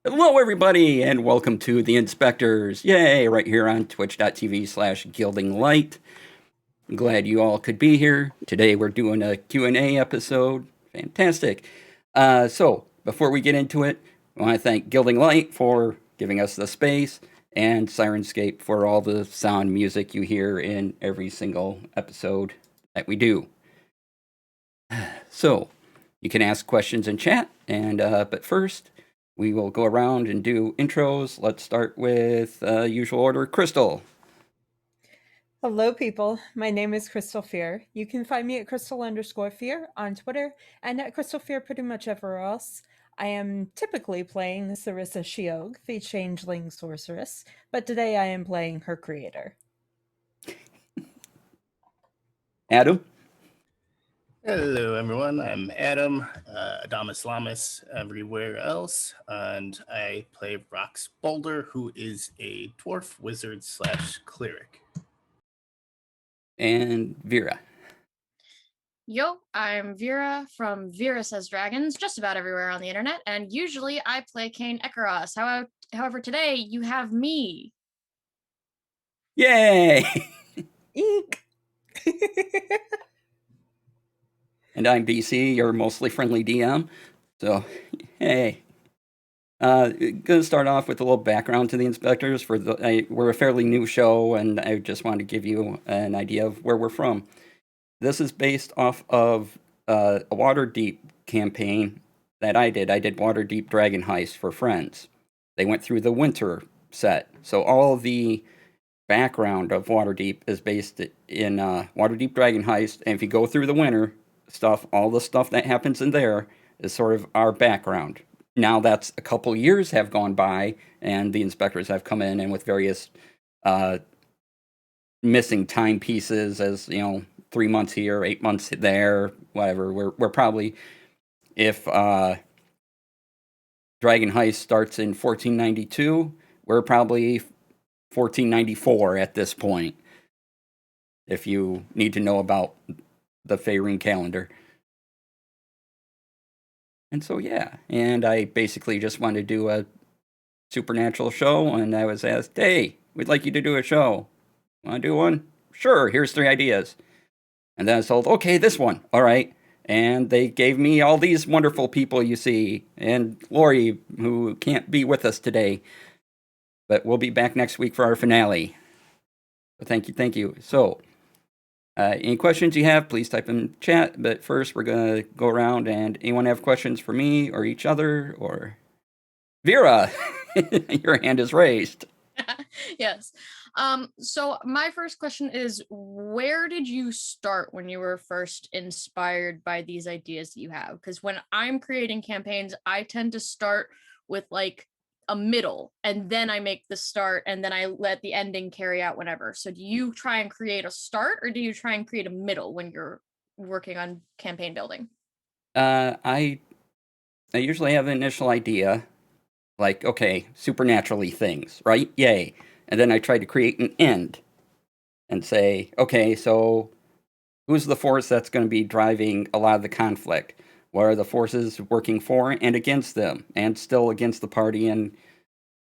Hello, everybody, and welcome to the Inspectors. Yay, right here on twitch.tv/gilding Glad you all could be here. Today we're doing a Q&A episode. Fantastic. So, before we get into it, I want to thank Gilding Light for giving us the space and Sirenscape for all the sound music you hear in every single episode that we do. So, you can ask questions in chat, and but first, we will go around and do intros. Let's start with usual order. Crystal. Hello, people. My name is Crystal Fear. You can find me at Crystal_Fear on Twitter and at Crystal Fear pretty much everywhere else. I am typically playing Sarissa Shiog, the Changeling Sorceress, but today I am playing her creator. Adam. Hello, everyone. I'm Adam, Adamus Lamas everywhere else, and I play Rox Boulder, who is a dwarf wizard / cleric. And Vera. Yo, I'm Vera from Vera Says Dragons, just about everywhere on the internet, and usually I play Kane Ekaros. However, today you have me. Yay! Eek! And I'm BC, your mostly friendly DM. So, hey. Gonna start off with a little background to the Inspectors. We're a fairly new show, and I just wanted to give you an idea of where we're from. This is based off of a Waterdeep campaign that I did. I did Waterdeep Dragon Heist for friends. They went through the winter set. So all the background of Waterdeep is based in Waterdeep Dragon Heist. And if you go through the winter stuff, all the stuff that happens in there is sort of our background. Now that's a couple years have gone by, and the Inspectors have come in and with various missing timepieces, as 3 months here, 8 months there, whatever. We're probably, if Dragon Heist starts in 1492, we're probably 1494 at this point, if you need to know about the Faerun calendar. And so, yeah, and I basically just wanted to do a supernatural show, and I was asked, hey, we'd like you to do a show. Want to do one? Sure, here's 3 ideas. And then I was told, okay, this one. All right. And they gave me all these wonderful people you see, and Lori, who can't be with us today, but we'll be back next week for our finale. So thank you. So, any questions you have, please type in chat. But first, we're going to go around, and anyone have questions for me or each other? Or Vera, your hand is raised. Yes. So my first question is, where did you start when you were first inspired by these ideas that you have? Because when I'm creating campaigns, I tend to start with like a middle, and then I make the start, and then I let the ending carry out whenever. So do you try and create a start, or do you try and create a middle when you're working on campaign building? I usually have an initial idea, like, okay, supernaturally things, right? Yay. And then I try to create an end and say, okay, so who's the force that's going to be driving a lot of the conflict? What are the forces working for and against them, and still against the party and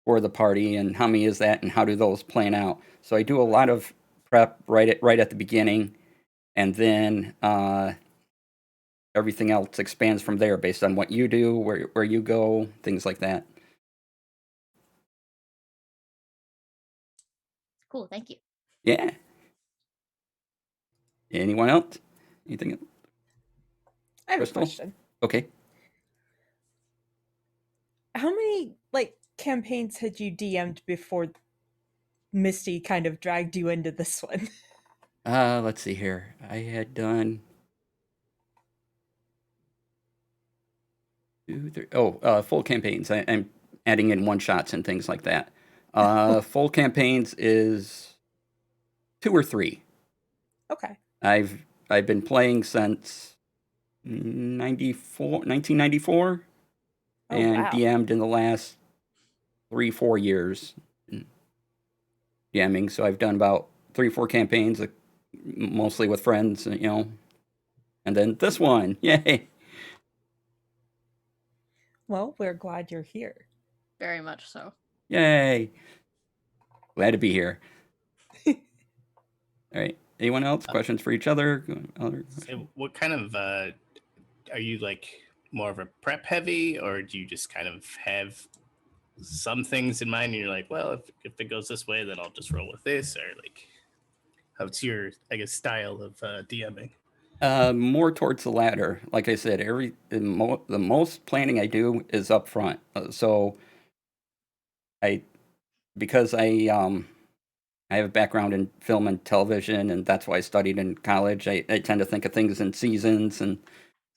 for the party, and how many is that, and how do those plan out? So I do a lot of prep right at the beginning, and then everything else expands from there based on what you do, where you go, things like that. Cool, thank you. Yeah. Anyone else? Anything else? I have Crystal? a question. Okay. How many campaigns had you DM'd before Misty kind of dragged you into this one? Let's see here. I had done 2, 3. Full campaigns. I'm adding in one shots and things like that. Full campaigns is 2 or 3. Okay. I've been playing since 1994, and wow. DM'd in the last 3-4 years. DMing, so I've done about 3-4 campaigns, mostly with friends, and then this one, yay! Well, we're glad you're here. Very much so. Yay! Glad to be here. All right. Anyone else? Questions for each other? So what kind of are you like more of a prep heavy, or do you just kind of have some things in mind and you're like, well, if it goes this way, then I'll just roll with this, or like how's your, I guess, style of DMing? More towards the latter. Like I said, the most planning I do is up front. So because I have a background in film and television, and that's why I studied in college. I tend to think of things in seasons and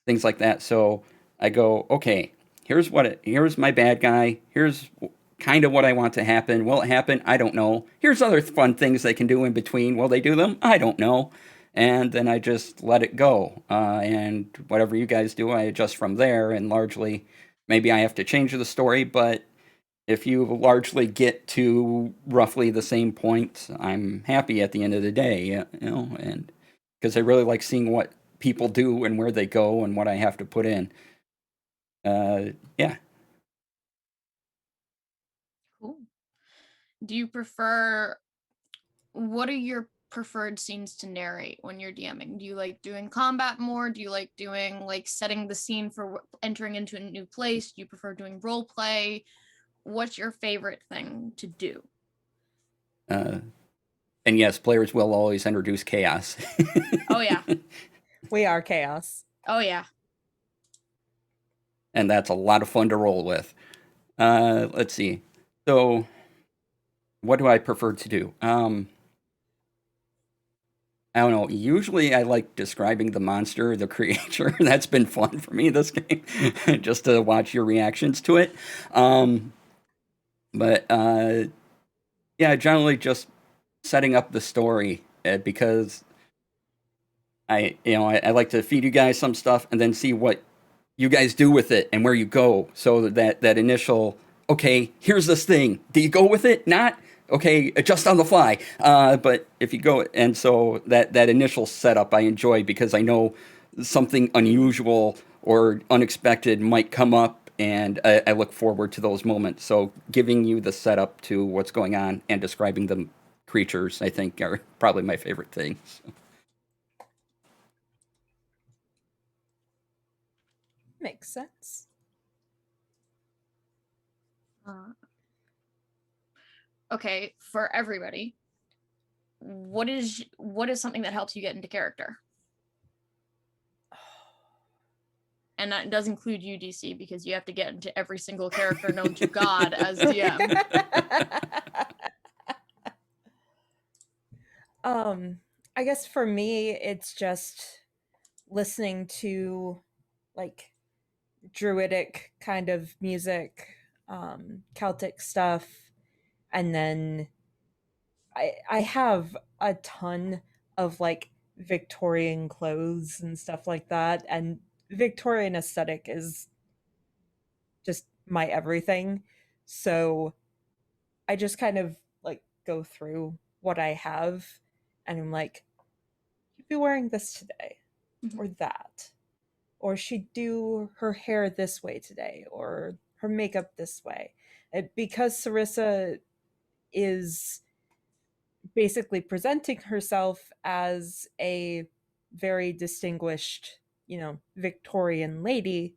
things like that. So I go, okay, here's my bad guy. Here's kind of what I want to happen. Will it happen? I don't know. Here's other fun things they can do in between. Will they do them? I don't know. And then I just let it go. And whatever you guys do, I adjust from there. And largely, maybe I have to change the story, but if you largely get to roughly the same point, I'm happy at the end of the day, and because I really like seeing what people do and where they go and what I have to put in. Yeah. Cool. Do you prefer, what are your preferred scenes to narrate when you're DMing? Do you like doing combat more? Do you like doing like setting the scene for entering into a new place? Do you prefer doing role play? What's your favorite thing to do? And yes, players will always introduce chaos. Oh yeah. We are chaos. Oh yeah. And that's a lot of fun to roll with. Let's see. So, what do I prefer to do? I don't know. Usually, I like describing the monster, the creature. That's been fun for me this game, just to watch your reactions to it. But yeah, generally just setting up the story because I like to feed you guys some stuff and then see what you guys do with it and where you go. So that initial, okay, here's this thing. Do you go with it? Not? Okay, adjust on the fly. But if you go, and so that initial setup I enjoy because I know something unusual or unexpected might come up, and I look forward to those moments. So giving you the setup to what's going on and describing the creatures, I think, are probably my favorite things. Makes sense. Okay, for everybody, what is something that helps you get into character? And that does include UDC because you have to get into every single character known to God as DM. I guess for me, it's just listening to like druidic kind of music, Celtic stuff, and then I have a ton of like Victorian clothes and stuff like that, and Victorian aesthetic is just my everything. So I just kind of like go through what I have, and I'm like, you'd be wearing this today, or that, or she'd do her hair this way today, or her makeup this way. Because Sarissa is basically presenting herself as a very distinguished, Victorian lady,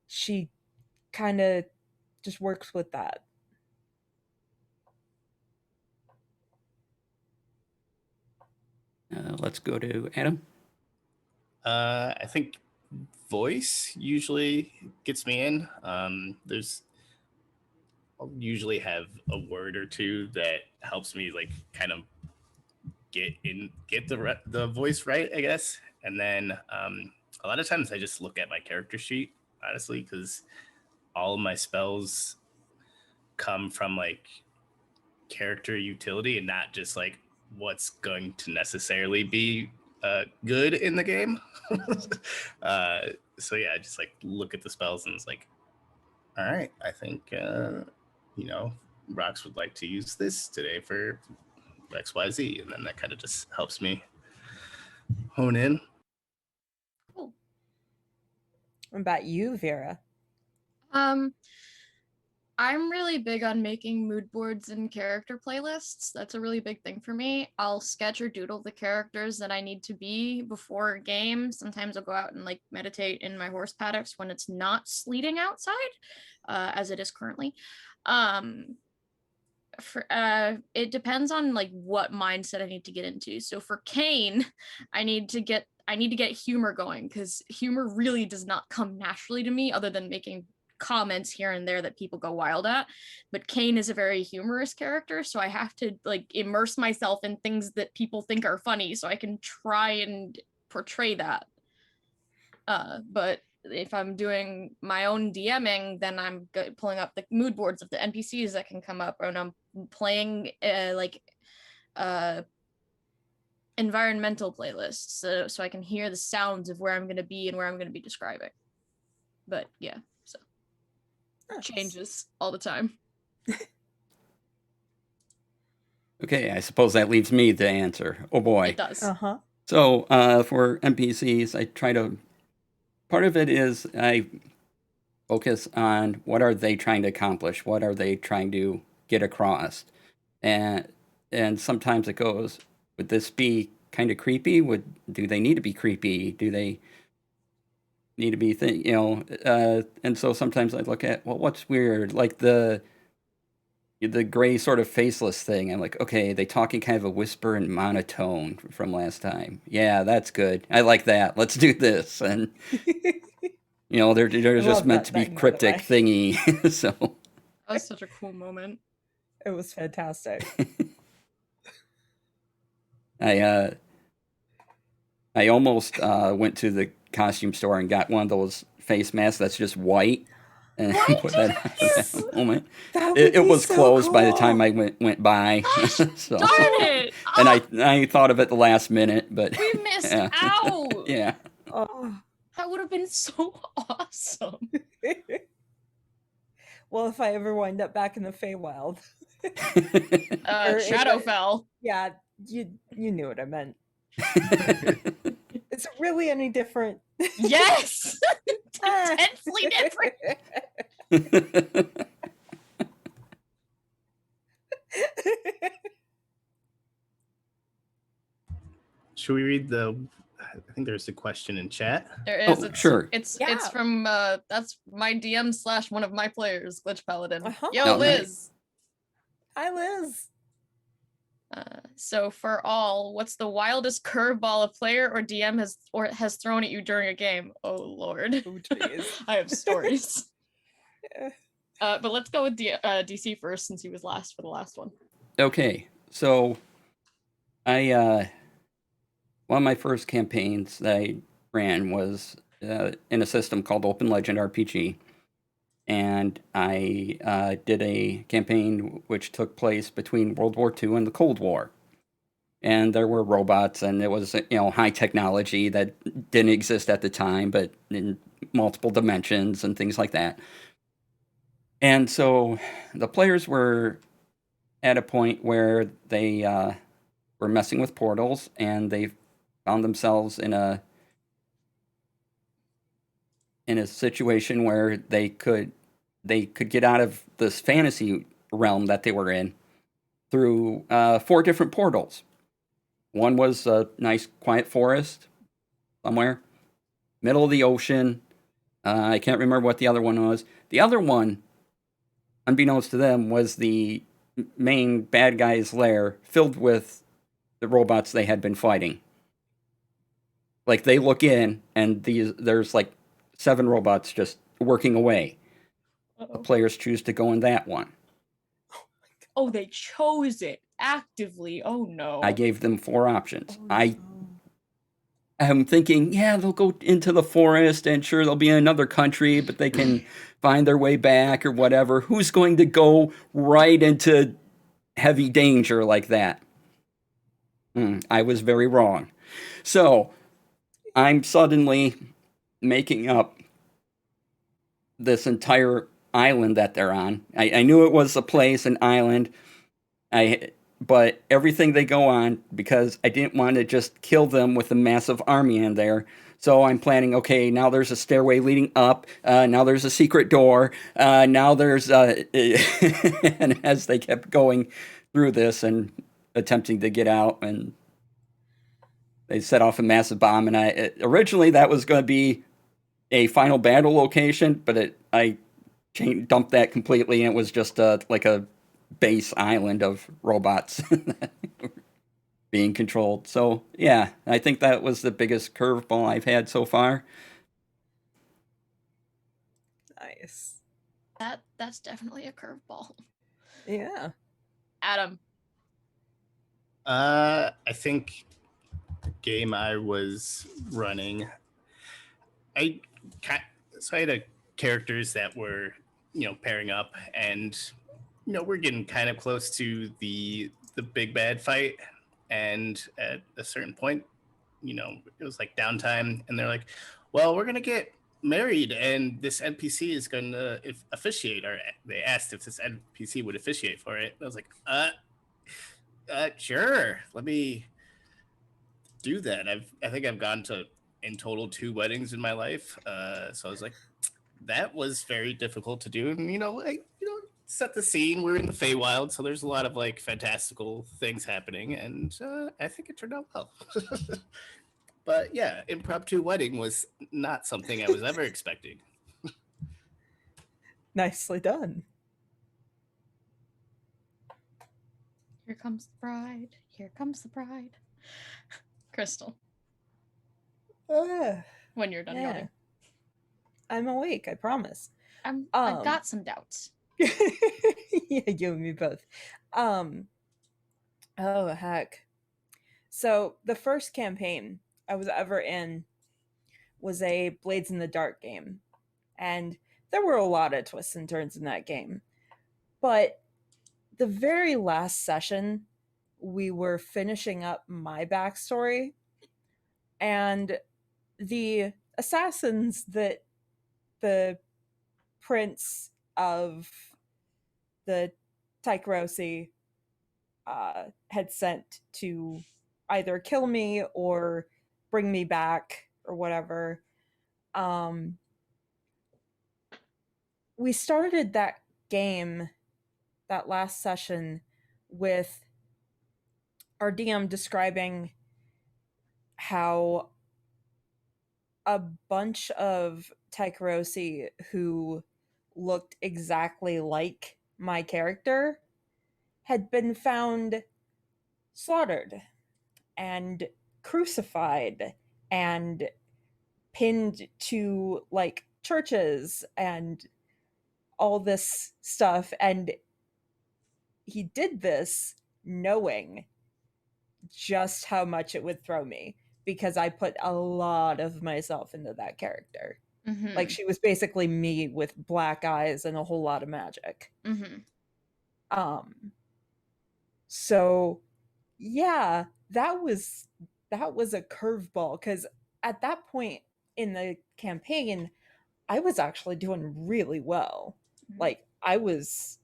she kind of just works with that. Let's go to Adam. I think voice usually gets me in. I'll usually have a word or two that helps me like kind of get the voice right, I guess. And then a lot of times I just look at my character sheet, honestly, because all of my spells come from like character utility and not just like what's going to necessarily be good in the game. So yeah, I just like look at the spells and it's like, all right, I think Rox would like to use this today for XYZ, and then that kind of just helps me hone in. Cool. What about you, Vera? I'm really big on making mood boards and character playlists. That's a really big thing for me. I'll sketch or doodle the characters that I need to be before a game. Sometimes I'll go out and like meditate in my horse paddocks when it's not sleeting outside, as it is currently. It depends on like what mindset I need to get into. So for Kane, I need to get humor going, because humor really does not come naturally to me other than making comments here and there that people go wild at. But Kane is a very humorous character, so I have to like immerse myself in things that people think are funny so I can try and portray that. But if I'm doing my own DMing, then I'm pulling up the mood boards of the NPCs that can come up, and I'm playing environmental playlists so I can hear the sounds of where I'm going to be and where I'm going to be describing. But yeah, so changes all the time. Okay, I suppose that leaves me to answer. Oh boy. It does. Uh-huh. So for NPCs, I try to. Part of it is I focus on what are they trying to accomplish, what are they trying to get across, and sometimes it goes, would this be kind of creepy? Do they need to be creepy? Do they need to be and so sometimes I look at, well, what's weird, like the gray sort of faceless thing. I'm like, okay, they talking kind of a whisper and monotone from last time. Yeah, that's good. I like that. Let's do this. And they're just meant to be cryptic thingy. So that was such a cool moment. It was fantastic. I almost went to the costume store and got one of those face masks that's just white. And put that on that moment. It was so closed by the time I went by. So, darn it! And I thought of it the last minute, but we missed out. Yeah. Oh. That would have been so awesome. Well, if I ever wind up back in the Feywild. Shadowfell. Yeah, you knew what I meant. Is it really any different? Yes! Intensely different. Should we read I think there's a question in chat. There is. Sure. It's from that's my DM / one of my players, Glitch Paladin. Yo, Liz. Hi, Liz. So for all, what's the wildest curveball a player or DM has thrown at you during a game? Oh Lord. Oh, geez. I have stories. But let's go with DC first, since he was last for the last one. Okay, so I one of my first campaigns that I ran was in a system called Open Legend RPG. And I did a campaign which took place between World War II and the Cold War. And there were robots, and it was high technology that didn't exist at the time, but in multiple dimensions and things like that. And so the players were at a point where they were messing with portals, and they found themselves in a situation where they could get out of this fantasy realm that they were in through 4 different portals. One was a nice quiet forest somewhere, middle of the ocean. I can't remember what the other one was. The other one, unbeknownst to them, was the main bad guy's lair filled with the robots they had been fighting. Like, they look in, and there's like 7 robots just working away. The players choose to go in that one. Oh, they chose it actively. Oh no. I gave them 4 options. I'm thinking, yeah, they'll go into the forest, and sure, they'll be in another country, but they can find their way back or whatever. Who's going to go right into heavy danger like that? I was very wrong. So I'm suddenly making up this entire island that they're on. I knew it was a place, an island. But everything they go on, because I didn't want to just kill them with a massive army in there, So I'm planning, okay, now there's a stairway leading up, now there's a secret door, now there's, and as they kept going through this and attempting to get out, and they set off a massive bomb, and originally that was going to be a final battle location, but I dumped that completely, and it was just like a base island of robots being controlled. So yeah, I think that was the biggest curveball I've had so far. Nice. That's definitely a curveball. Yeah. Adam. I think the game I was running, I had characters that were, pairing up, and we're getting kind of close to the big bad fight, and at a certain point, it was like downtime, and they're like, well, we're gonna get married, and this NPC is gonna officiate, or they asked if this NPC would officiate for it. I was like, sure, let me do that. I think I've gone to in total 2 weddings in my life, so I was like, that was very difficult to do, and set the scene. We're in the Feywild, so there's a lot of like fantastical things happening, and I think it turned out well. But yeah, impromptu wedding was not something I was ever expecting. Nicely done. Here comes the bride. Here comes the bride. Crystal, when you're done yawning. I'm awake, I promise. I've got some doubts. Yeah, you and me both. Oh heck. So the first campaign I was ever in was a Blades in the Dark game. And there were a lot of twists and turns in that game. But the very last session, we were finishing up my backstory, and the assassins that the prince of the Tgrpgs had sent to either kill me or bring me back or whatever. We started that game, that last session, with our DM describing how a bunch of Tgrpgs who looked exactly like my character had been found slaughtered and crucified and pinned to like churches and all this stuff. And he did this knowing just how much it would throw me, because I put a lot of myself into that character. Mm-hmm. Like, she was basically me with black eyes and a whole lot of magic. Mm-hmm. So yeah, that was a curveball, because at that point in the campaign, I was actually doing really well. Mhm. Like, I was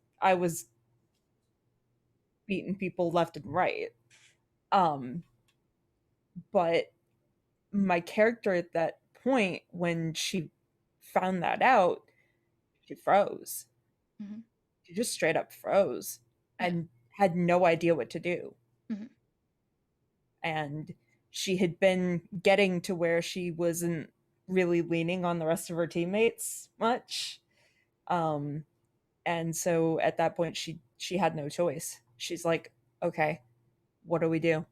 beating people left and right. But my character at that point, when she found that out, she froze. Mm-hmm. She just straight up froze and had no idea what to do. Mm-hmm. And she had been getting to where she wasn't really leaning on the rest of her teammates much. And so at that point she had no choice. She's like, okay, what do we do?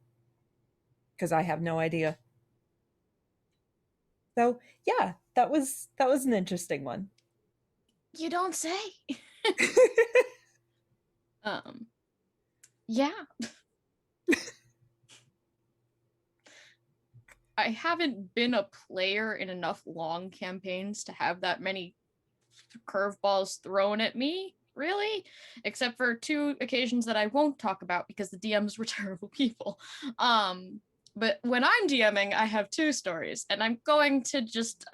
Because I have no idea. So yeah, that was an interesting one. You don't say. Yeah. I haven't been a player in enough long campaigns to have that many curveballs thrown at me, really, except for 2 occasions that I won't talk about because the DMs were terrible people. But when I'm DMing, I have 2 stories, and I'm going to just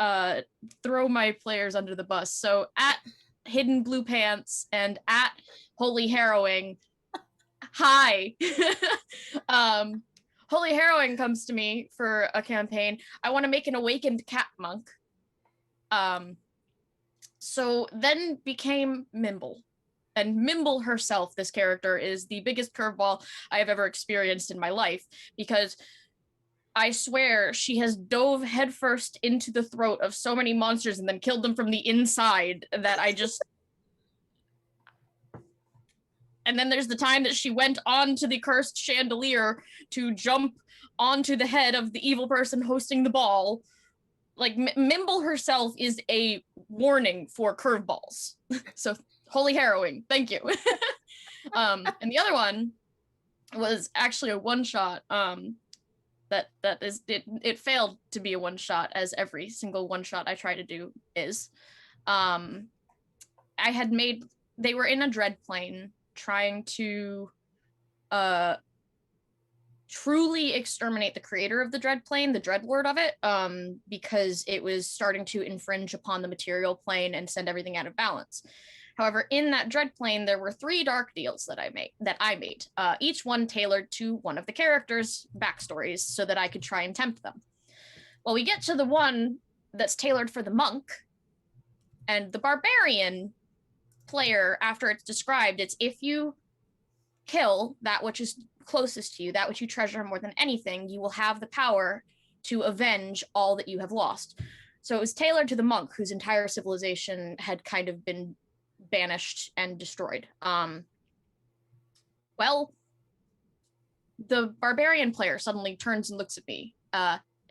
throw my players under the bus. So at Hidden Blue Pants and at Holy Harrowing, hi. Holy Harrowing comes to me for a campaign. I want to make an awakened cat monk. So then became Mimble. And Mimble herself, this character, is the biggest curveball I have ever experienced in my life, because I swear she has dove headfirst into the throat of so many monsters and then killed them from the inside that I just... And then there's the time that she went onto the cursed chandelier to jump onto the head of the evil person hosting the ball. Like, Mimble herself is a warning for curveballs. So, Holy Harrowing, thank you. And the other one was actually a one-shot. It failed to be a one-shot, as every single one-shot I try to do is. I had made... They were in a dread plane, trying to truly exterminate the creator of the dread plane, the dread lord of it, because it was starting to infringe upon the material plane and send everything out of balance. However, in that dread plane, there were 3 dark deals that I made, each one tailored to one of the characters' backstories so that I could try and tempt them. Well, we get to the one that's tailored for the monk, and the barbarian player, after it's described, it's if you kill that which is closest to you, that which you treasure more than anything, you will have the power to avenge all that you have lost. So it was tailored to the monk, whose entire civilization had kind of been banished and destroyed. Well, the barbarian player suddenly turns and looks at me,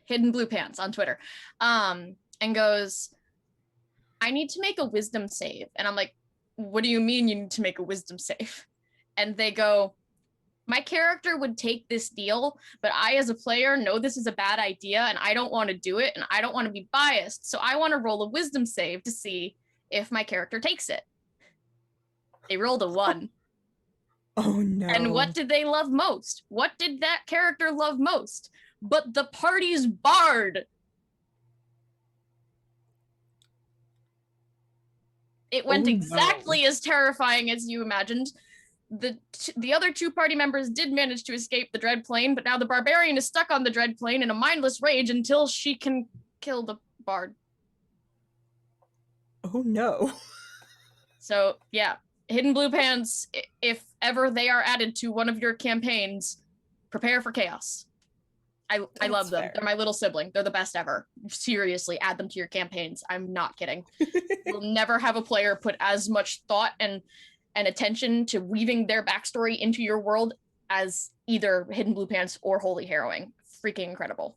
Hidden Blue Pants on Twitter, and goes, I need to make a wisdom save. And I'm like, what do you mean you need to make a wisdom save? And they go, my character would take this deal, but I, as a player, know this is a bad idea and I don't want to do it and I don't want to be biased. So I want to roll a wisdom save to see if my character takes it. They rolled a 1. Oh no. And what did they love most? What did that character love most? But the party's bard. It went exactly as terrifying as you imagined. The other 2 party members did manage to escape the dread plane, but now the barbarian is stuck on the dread plane in a mindless rage until she can kill the bard. Oh no. So yeah, Hidden Blue Pants, if ever they are added to one of your campaigns, prepare for chaos. I love them. Fair. They're my little sibling. They're the best ever. Seriously, add them to your campaigns. I'm not kidding. You'll never have a player put as much thought and attention to weaving their backstory into your world as either Hidden Blue Pants or Holy Harrowing. Freaking incredible.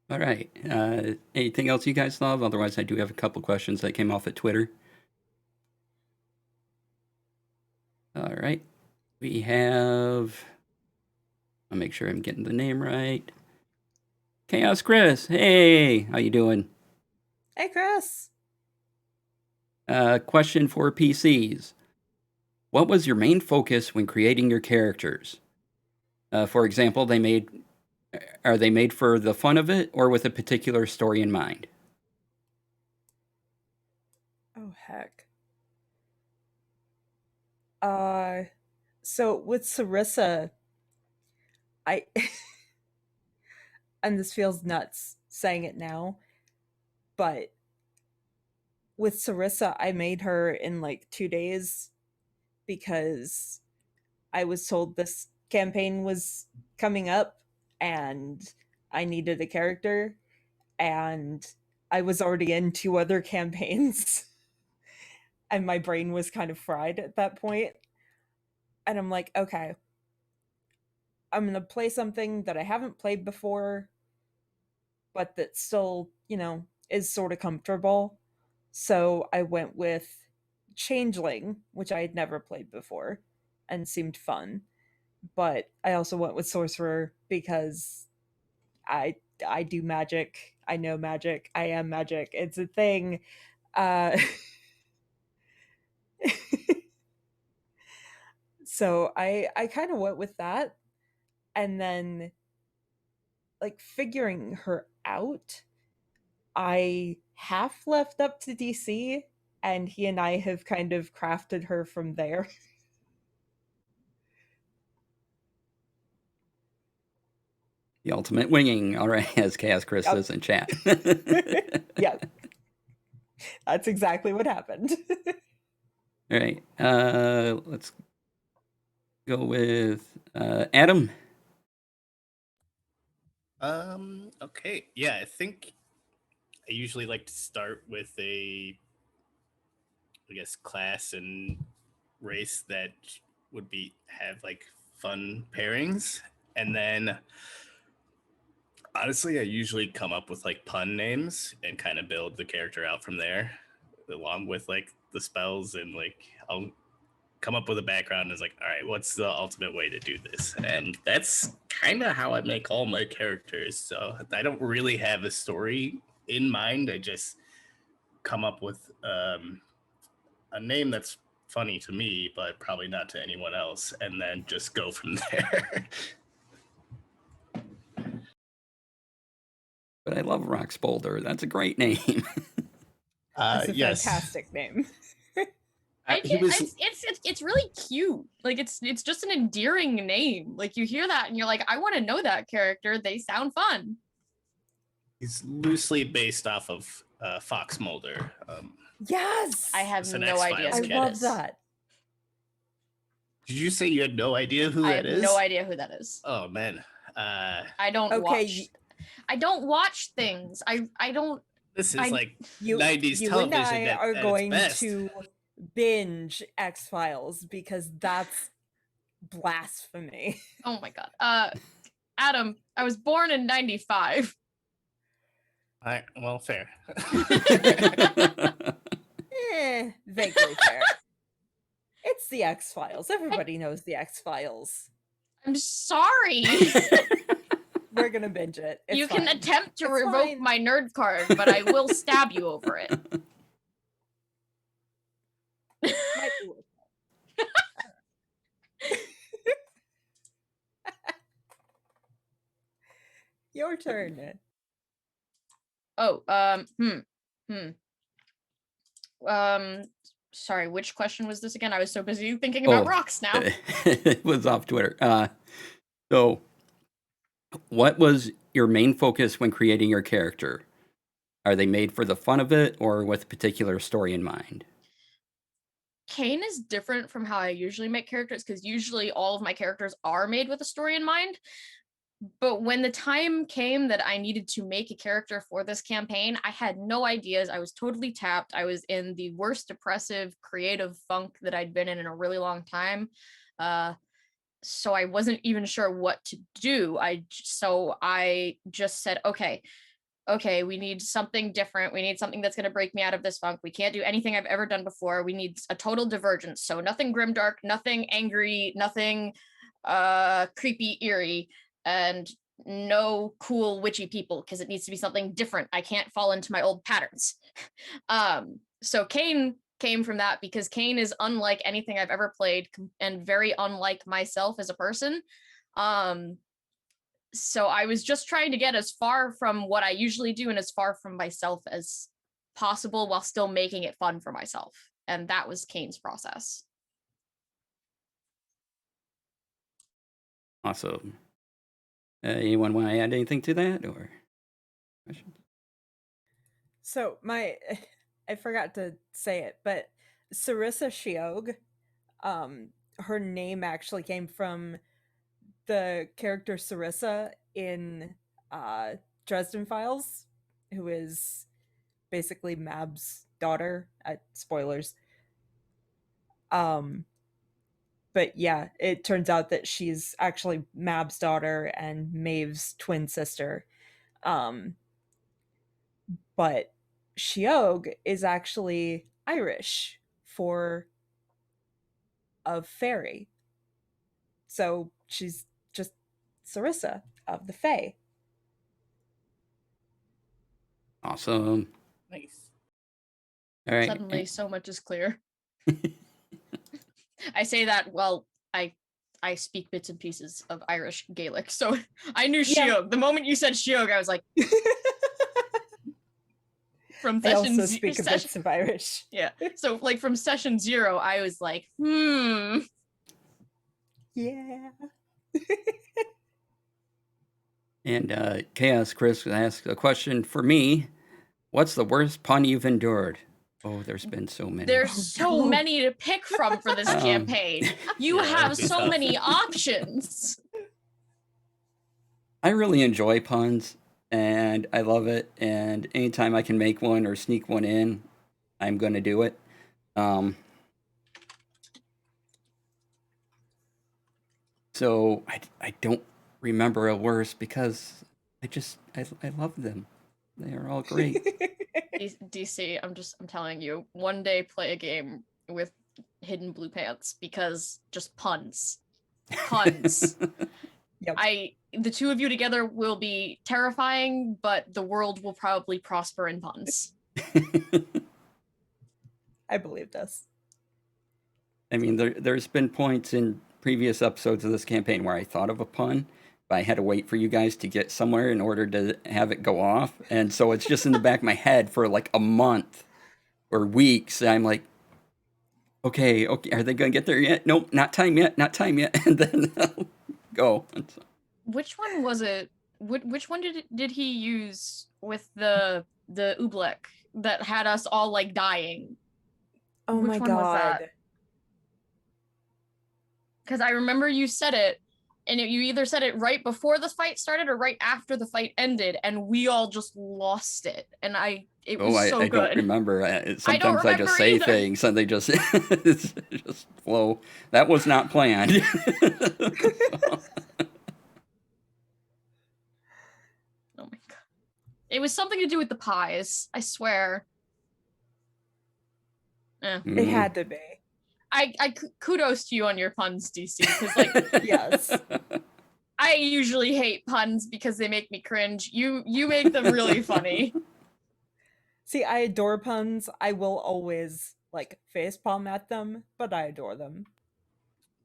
All right. Anything else you guys love? Otherwise, I do have a couple questions that came off at Twitter. All right. We have... I'll make sure I'm getting the name right. Chaos Chris. Hey, how you doing? Hey, Chris. Question for PCs. What was your main focus when creating your characters? For example, are they made for the fun of it or with a particular story in mind? Oh, heck. So with Sarissa, I... and this feels nuts saying it now, but with Sarissa, I made her in like 2 days because I was told this campaign was coming up and I needed a character, and I was already in 2 other campaigns and my brain was kind of fried at that point. And I'm like, okay, I'm going to play something that I haven't played before, but that still, is sort of comfortable. So I went with Changeling, which I had never played before and seemed fun. But I also went with Sorcerer because I do magic. I know magic. I am magic. It's a thing. So I kind of went with that. And then, like, figuring her out, I half left up to DC, and he and I have kind of crafted her from there. The ultimate winging. All right, as Chaos Chris Yep. says in chat. Yep. That's exactly what happened. All right. Let's go with Adam. Okay. Yeah, I think I usually like to start with I guess, class and race that would have like fun pairings, and then honestly, I usually come up with like pun names and kind of build the character out from there, along with like the spells, and like I'll come up with a background and it's like, all right, what's the ultimate way to do this? And that's kind of how I make all my characters. So I don't really have a story in mind. I just come up with a name that's funny to me, but probably not to anyone else, and then just go from there. But I love Rox Boulder. That's a great name. That's a Yes. fantastic name. It's really cute. Like it's just an endearing name. Like you hear that and you're like, I want to know that character. They sound fun. He's loosely based off of Fox Mulder. Yes. I have It's an no idea X-Files who I kid. that love is. that. Did you say you had no idea who I that have is? no idea who that is. Oh man. I don't Okay, watch. I don't watch things. I don't. This is I- like You, 90s you television and I are at its going best. to binge X-Files because that's blasphemy. Oh my god. Adam, I was born in 95. All right, well, fair. Vaguely fair. It's the X-Files. Everybody knows the X-Files. I'm sorry. We're gonna binge it. It's You can fine. attempt to It's revoke fine. my nerd card, but I will stab you over it. Might be worth it. Your turn. Oh, sorry, which question was this again? I was so busy thinking about rocks now. It was off Twitter. So, what was your main focus when creating your character? Are they made for the fun of it or with a particular story in mind? Kane is different from how I usually make characters because usually all of my characters are made with a story in mind. But when the time came that I needed to make a character for this campaign, I had no ideas. I was totally tapped. I was in the worst depressive creative funk that I'd been in a really long time. So I wasn't even sure what to do. So I just said, okay, we need something different. We need something that's going to break me out of this funk. We can't do anything I've ever done before. We need a total divergence. So nothing grimdark, nothing angry, nothing creepy, eerie, and no cool witchy people because it needs to be something different. I can't fall into my old patterns. So Kane came from that because Kane is unlike anything I've ever played and very unlike myself as a person. So I was just trying to get as far from what I usually do and as far from myself as possible while still making it fun for myself. And that was Kane's process. Awesome. Anyone want to add anything to that or questions? So I forgot to say it, but Sarissa Shiog, her name actually came from the character Sarissa in Dresden Files, who is basically Mab's daughter. Spoilers. But yeah, it turns out that she's actually Mab's daughter and Maeve's twin sister. But Shiog is actually Irish for a fairy. So she's just Sarissa of the Fae. Awesome. Nice. All right. Suddenly so much is clear. I say that while I speak bits and pieces of Irish Gaelic, so I knew Yeah. Shiog. The moment you said Shiog, I was like, from I session also speak a bit of Irish. yeah. So like from session 0, I was like, Yeah. And Chaos Chris asked a question for me. What's the worst pun you've endured? Oh, there's been so many. There's Oh, so no. many to pick from for this campaign. You Yeah, have that'd be so tough. many options. I really enjoy puns, and I love it. And anytime I can make one or sneak one in, I'm going to do it. So I don't remember a worse because I love them. They are all great. DC, I'm telling you, one day play a game with hidden blue pants because just puns. Puns. Yep. The two of you together will be terrifying, but the world will probably prosper in puns. I believe this. I mean, there's been points in previous episodes of this campaign where I thought of a pun, but I had to wait for you guys to get somewhere in order to have it go off. And so it's just in the back of my head for like a month or weeks. I'm like, okay, are they going to get there yet? Nope, not time yet. And then I'll go. Which one was it? Which one did he use with the oobleck that had us all like dying? Oh Which my one was that? god. Because I remember you said it, and you either said it right before the fight started or right after the fight ended, and we all just lost it. And it was so I good. don't remember. Sometimes I remember just say either. things and they just just flow. That was not planned. Oh my god. It was something to do with the pies, I swear. It had to be. Kudos to you on your puns, DC, because like Yes. I usually hate puns because they make me cringe. You make them really funny. See, I adore puns. I will always like facepalm at them, but I adore them.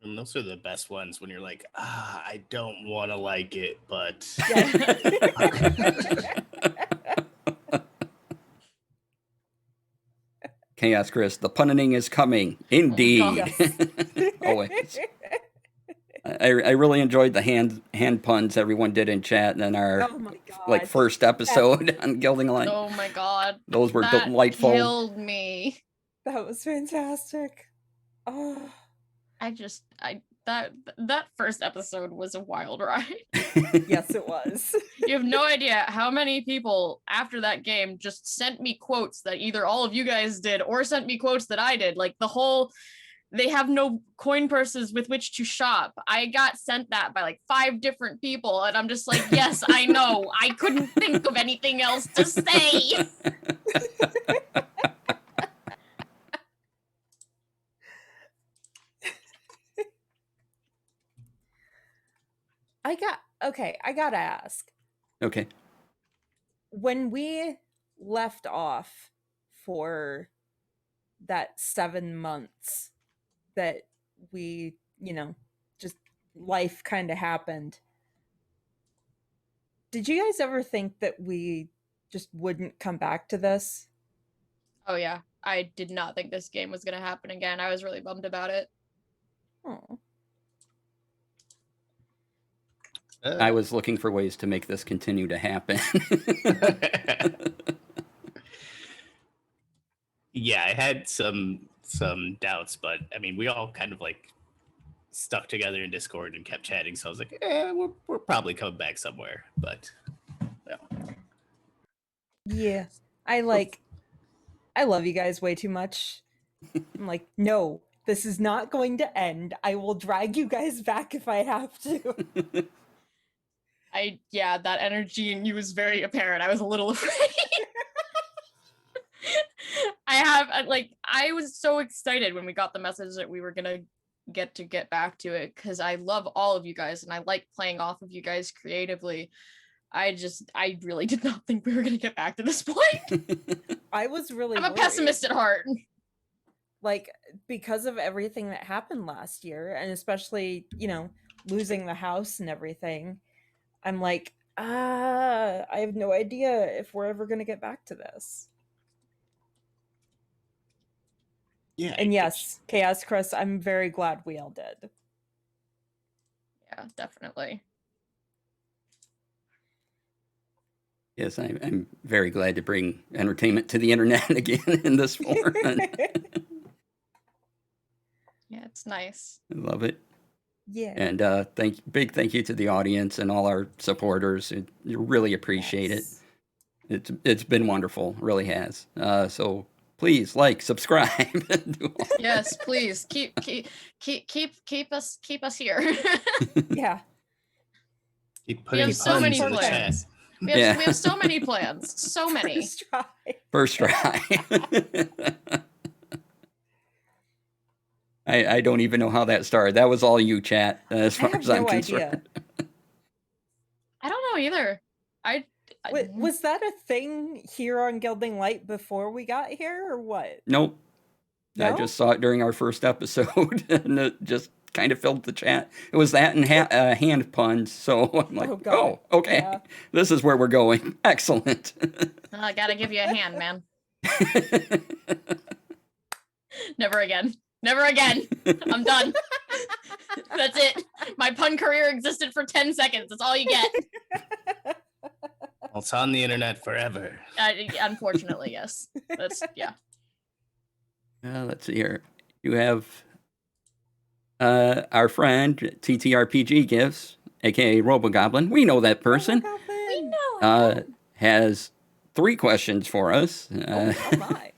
And those are the best ones when you're like, I don't want to like it, but Chaos Chris, the punning is coming. Indeed. Yes. Always. I really enjoyed the hand puns everyone did in chat and then our Oh my god. like first episode on Gilding Line. Oh my god. Those were that delightful. Killed me. That was fantastic. Oh. That first episode was a wild ride. Yes, it was. You have no idea how many people after that game just sent me quotes that either all of you guys did or sent me quotes that I did. Like they have no coin purses with which to shop. I got sent that by like 5 different people, and I'm just like, yes, I know. I couldn't think of anything else to say. I gotta ask. Okay. When we left off for that 7 months that we, just life kind of happened, did you guys ever think that we just wouldn't come back to this? Oh yeah, I did not think this game was going to happen again. I was really bummed about it. Oh. I was looking for ways to make this continue to happen. Yeah, I had some doubts, but I mean, we all kind of like stuck together in Discord and kept chatting. So I was like, we're probably coming back somewhere. But Yeah. I love you guys way too much. I'm like, no, this is not going to end. I will drag you guys back if I have to. That energy in you was very apparent. I was a little afraid. I was so excited when we got the message that we were gonna get back to it because I love all of you guys and I like playing off of you guys creatively. I really did not think we were gonna get back to this point. I was really I'm a pessimist at heart. Like, because of everything that happened last year, and especially, losing the house and everything, I'm like, I have no idea if we're ever going to get back to this. yeah. And yes, Chaos Chris, I'm very glad we all did. Yeah, definitely. Yes, I'm very glad to bring entertainment to the internet again in this form. Yeah, it's nice. I love it. Yeah. And big thank you to the audience and all our supporters. You really appreciate Yes. it. It's been wonderful, really has. So please like, subscribe. Do all- Yes, please keep us here. Yeah. Keep We putting have so many puns in the chat. plans. We Yeah. have so many plans. So many. First try. First try. I don't even know how that started. That was all you, chat, as I far have as I'm no concerned. idea. I don't know either. Was that a thing here on Gilding Light before we got here, or what? Nope. I No? just saw it during our first episode, and it just kind of filled the chat. It was that and hand puns, so I'm like, Oh, got it. okay, Yeah. this is where we're going. Excellent. I gotta give you a hand, man. Never again. Never again. I'm done. That's it. My pun career existed for 10 seconds. That's all you get. Well, it's on the internet forever. Unfortunately, yes. That's yeah. Let's see here. You have our friend Ttrpg Gifts, aka Robogoblin. We know that person. We know. Has 3 questions for us. Oh my.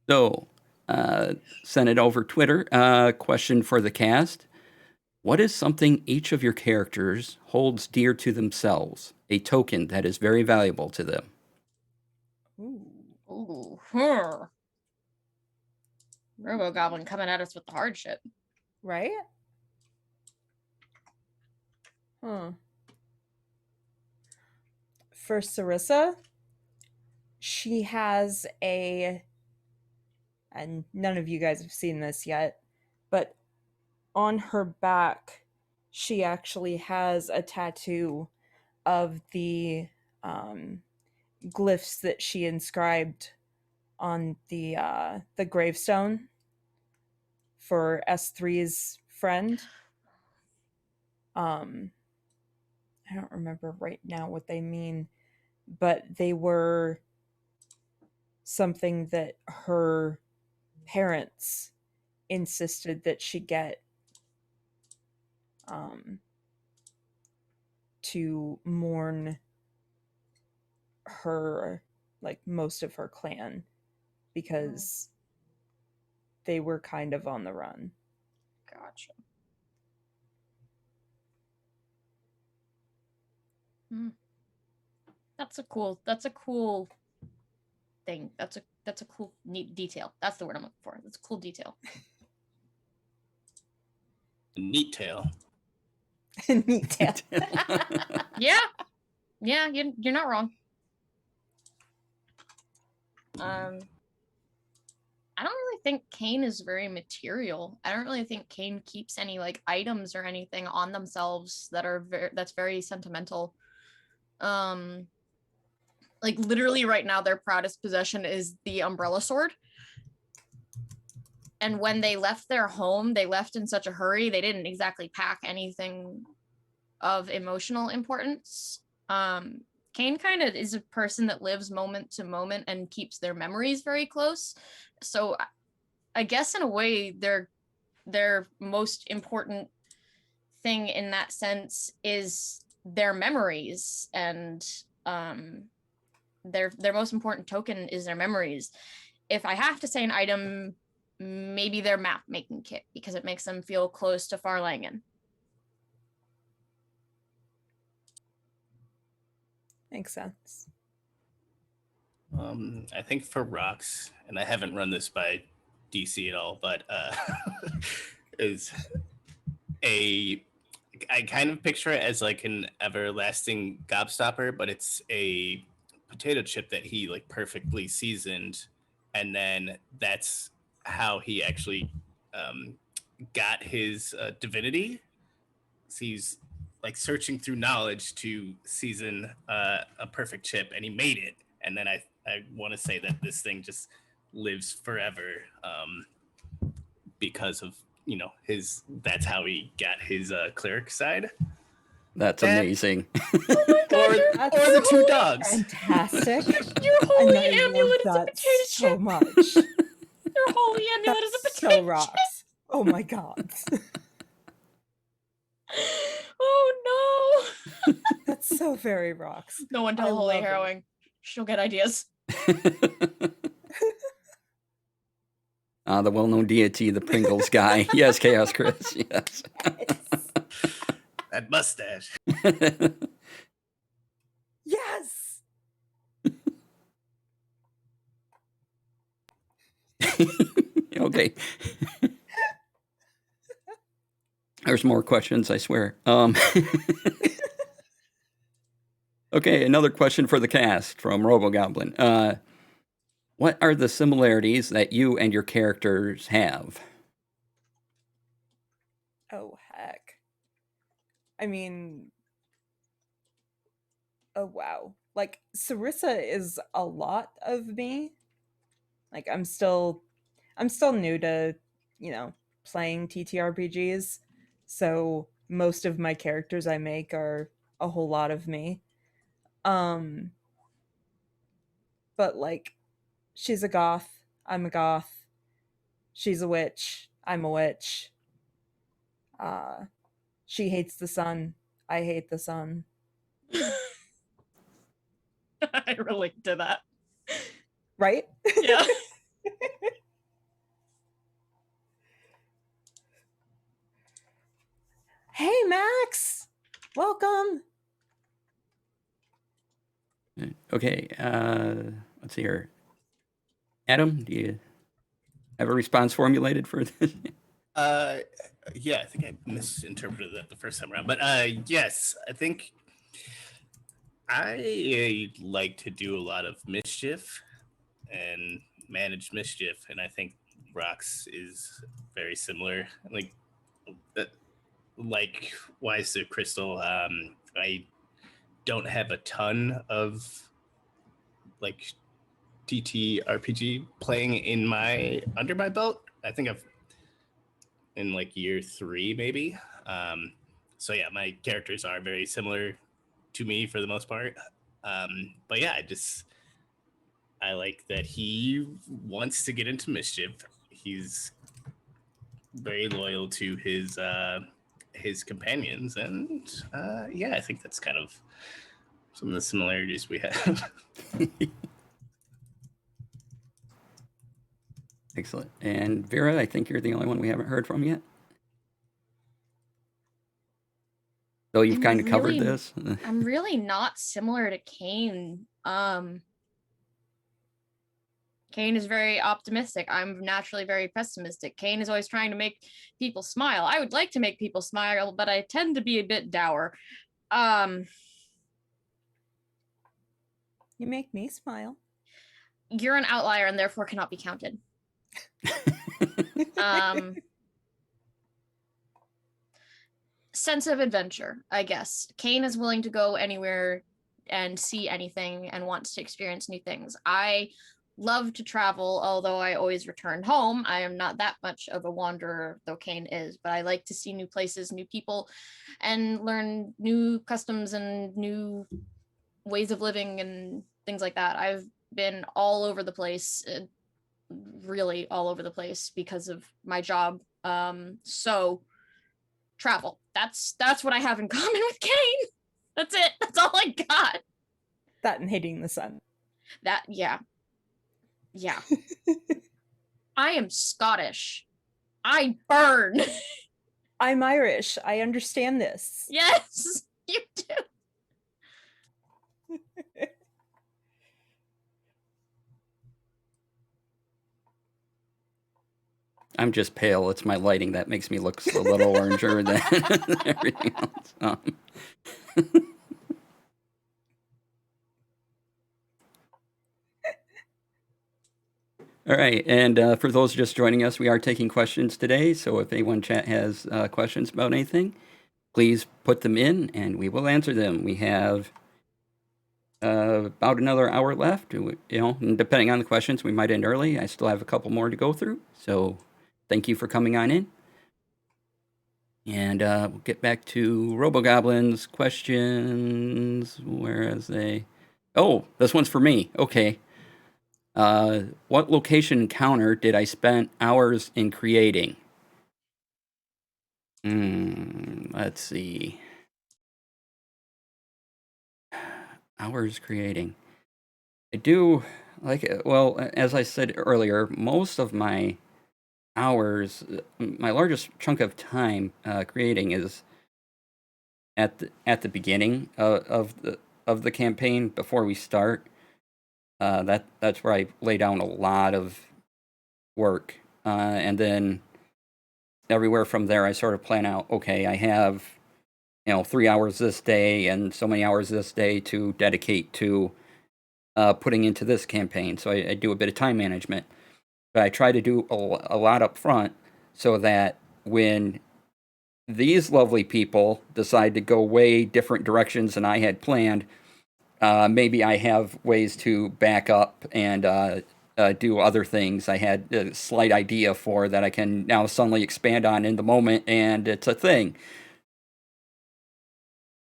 So, send it over Twitter. Question for the cast. What is something each of your characters holds dear to themselves? A token that is very valuable to them. Ooh. Ooh. Robo-Goblin coming at us with the hard shit. Right? Huh. For Sarissa, she has and none of you guys have seen this yet, but on her back, she actually has a tattoo of the glyphs that she inscribed on the gravestone for S3's friend. I don't remember right now what they mean, but they were something that her parents insisted that she get to mourn her, like, most of her clan, because they were kind of on the run. Gotcha. That's a cool thing. That's a cool neat detail. That's the word I'm looking for. That's a cool detail. Neat tail. Neat tail. Yeah, you're not wrong. I don't really think Kane is very material. I don't really think Kane keeps any like items or anything on themselves that are that's very sentimental. Like literally right now their proudest possession is the umbrella sword. And when they left their home, they left in such a hurry, they didn't exactly pack anything of emotional importance. Kane kind of is a person that lives moment to moment and keeps their memories very close. So I guess in a way their most important thing in that sense is their memories, and their most important token is their memories. If I have to say an item, maybe their map making kit, because it makes them feel close to Farlangen. Makes sense. I think for rocks, and I haven't run this by DC at all, but is I kind of picture it as like an everlasting gobstopper, but it's a potato chip that he like perfectly seasoned, and then that's how he actually got his divinity. So he's like searching through knowledge to season a perfect chip, and he made it. And then I want to say that this thing just lives forever because of, you know, that's how he got his cleric side. That's That- amazing. Or the two dogs. Fantastic. Your holy And I amulet love is a that potato so chip. much. Your holy amulet is a That's potato so chip. rocks. Oh my god. Oh no. That's so very rocks. No one I tell Holy love it. Harrowing. She'll get ideas. The well-known deity, the Pringles guy. Yes, Chaos Chris. Yes. That mustache. Yes. Okay. There's more questions, I swear. Okay, another question for the cast from RoboGoblin. What are the similarities that you and your characters have? Oh heck. I mean, oh wow. Like Sarissa is a lot of me. Like I'm still new to, playing TTRPGs. So most of my characters I make are a whole lot of me. But like she's a goth, I'm a goth. She's a witch, I'm a witch. She hates the sun, I hate the sun. I relate to that. Right? Yeah. Hey Max! Welcome! Okay, let's see here. Adam, do you have a response formulated for this? Yeah, I think I misinterpreted that the first time around. But yes, I think I like to do a lot of mischief and manage mischief, and I think Rox is very similar. Like Wise to Crystal, I don't have a ton of like TTRPG playing under my belt. I think I've in like year 3 maybe. So yeah, my characters are very similar to me for the most part. But yeah, I like that he wants to get into mischief. He's very loyal to his companions, and yeah, I think that's kind of some of the similarities we have. Excellent. And Vera, I think you're the only one we haven't heard from yet. So you've I'm kind of covered really- this. I'm really not similar to Kane. Kane is very optimistic. I'm naturally very pessimistic. Kane is always trying to make people smile. I would like to make people smile, but I tend to be a bit dour. You make me smile. You're an outlier and therefore cannot be counted. Sense of adventure, I guess. Kane is willing to go anywhere and see anything and wants to experience new things. I love to travel, although I always return home. I am not that much of a wanderer, though Kane is, but I like to see new places, new people, and learn new customs and new ways of living and things like that. I've been all over the place, really all over the place because of my job. So travel. That's what I have in common with Kane. That's it. That's all I got. That and hating the sun. That, yeah. I am Scottish. I burn. I'm Irish. I understand this. Yes, you do. I'm just pale. It's my lighting that makes me look a little oranger than everything else. All right, and for those just joining us, we are taking questions today. So if anyone in chat has questions about anything, please put them in, and we will answer them. We have about another hour left. And depending on the questions, we might end early. I still have a couple more to go through. So thank you for coming on in. And we'll get back to Robogoblins questions. Whereas they... Oh, this one's for me. Okay. What location encounter did I spend hours in creating? Let's see. Hours creating. I do as I said earlier, most of my hours, my largest chunk of time creating is at the beginning of the campaign before we start. That's where I lay down a lot of work, and then everywhere from there I sort of plan out. Okay, I have 3 hours this day and so many hours this day to dedicate to putting into this campaign. So I do a bit of time management, but I try to do a lot up front so that when these lovely people decide to go way different directions than I had planned, maybe I have ways to back up and do other things I had a slight idea for that I can now suddenly expand on in the moment, and it's a thing.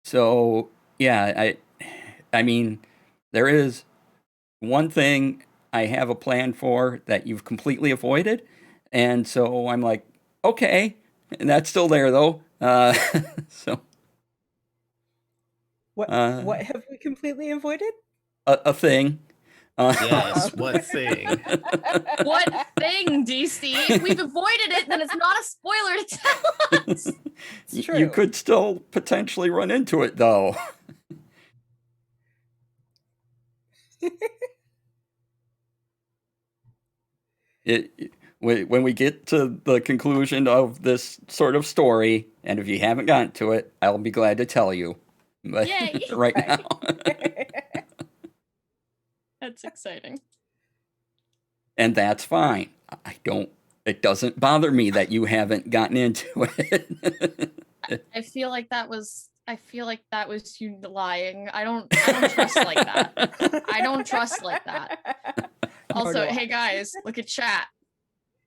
So, yeah, I mean, there is one thing I have a plan for that you've completely avoided, and so I'm like, okay, and that's still there though. So What have we completely avoided? a thing. Yes, what thing? What thing, DC? If we've avoided it, then it's not a spoiler to tell us. It's true. You could still potentially run into it though. When we get to the conclusion of this sort of story, and if you haven't gotten to it, I'll be glad to tell you. But Yay. right now, That's exciting. and that's fine. It doesn't bother me that you haven't gotten into it. I feel like that was you lying. I don't trust like that. I don't trust like that. Also, hey guys, look at chat.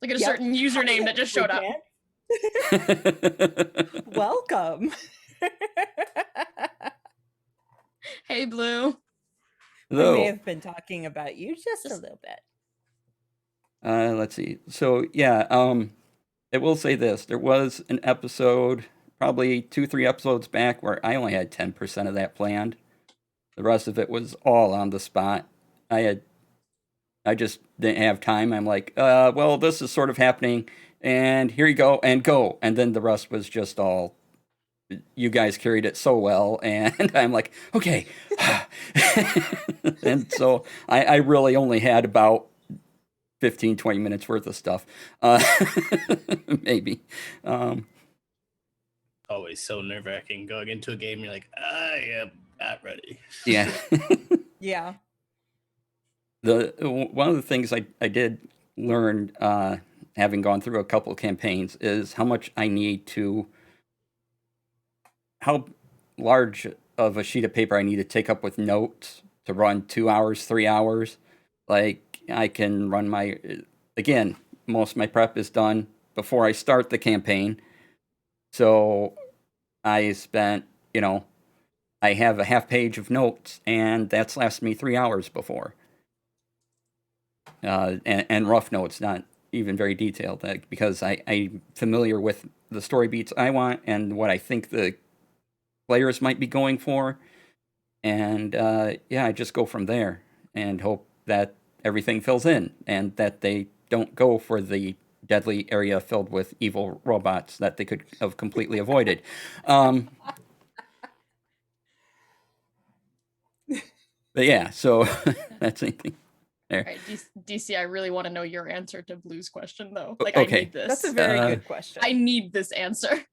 Look at a Yep. certain username that just showed up. Welcome. Hey Blue. We Though, may have been talking about you just a little bit. let's see. So yeah, I will say this: there was an episode, probably 2-3 episodes back, where I only had 10% of that planned. The rest of it was all on the spot. I just didn't have time. I'm like, well, this is sort of happening, and here you go, and go. And then the rest was just all, you guys carried it so well, and I'm like, okay. And so I really only had about 15, 20 minutes worth of stuff. Maybe. Always so nerve-wracking going into a game. You're like, I am not ready. Yeah. Yeah. One of the things I did learn, having gone through a couple of campaigns, is how much I need to, how large of a sheet of paper I need to take up with notes to run 2 hours, 3 hours. Like, I can run again, most of my prep is done before I start the campaign. So I spent, I have a half page of notes, and that's lasted me 3 hours before. And rough notes, not even very detailed, because I'm familiar with the story beats I want and what I think the players might be going for. And I just go from there and hope that everything fills in and that they don't go for the deadly area filled with evil robots that they could have completely avoided. But yeah, so that's anything there. All right, DC, I really want to know your answer to Blue's question, though. O- Like, I okay. need this. That's a very good question. I need this answer.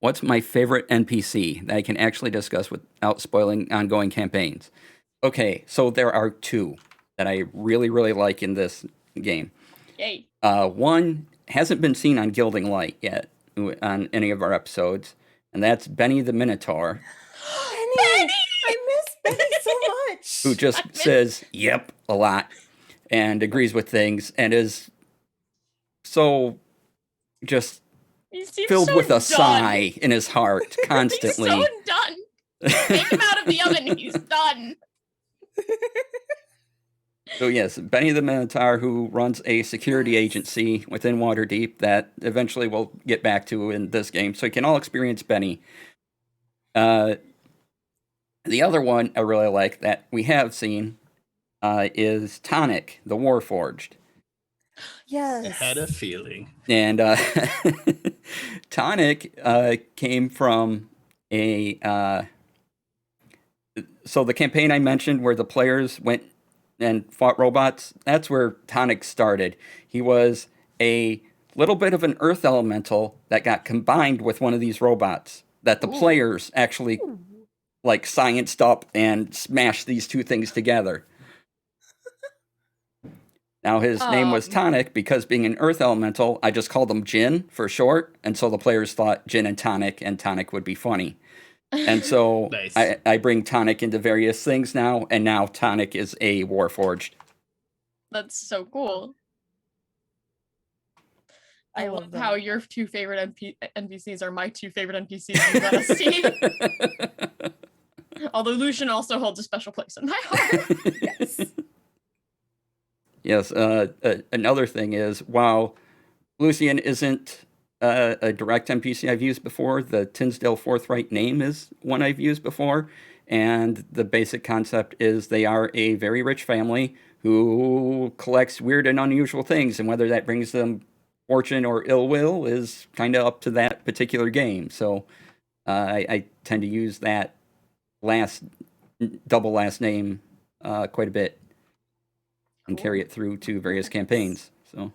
What's my favorite NPC that I can actually discuss without spoiling ongoing campaigns? Okay, so there are 2 that I really, really like in this game. Yay. One hasn't been seen on Gilding Light yet on any of our episodes, and that's Benny the Minotaur, Benny! I miss Benny so much. who just says "yep" a lot and agrees with things and is so just He seems filled so with a done. sigh in his heart constantly. He's so done. Take him out of the oven. He's done. So yes, Benny the Minotaur, who runs a security agency within Waterdeep that eventually we'll get back to in this game, so you can all experience Benny. The other one I really like that we have seen is Tonic, the Warforged. Yes. I had a feeling. And Tonic came from a... so the campaign I mentioned where the players went and fought robots, that's where Tonic started. He was a little bit of an earth elemental that got combined with one of these robots that the players actually like scienced up and smashed these two things together. Now his name was Tonic because being an earth elemental, I just called him Jin for short, and so the players thought Jin and Tonic would be funny. And so Nice. I bring Tonic into various things now, and now Tonic is a Warforged. That's so cool. I love them. how your two favorite NPCs are my two favorite NPCs you let us see. Although Lucian also holds a special place in my heart. Yes. Yes, another thing is, while Lucian isn't a direct NPC I've used before, the Tinsdale Forthright name is one I've used before, and the basic concept is they are a very rich family who collects weird and unusual things, and whether that brings them fortune or ill will is kind of up to that particular game. So I tend to use that double last name quite a bit and carry it through to various campaigns. So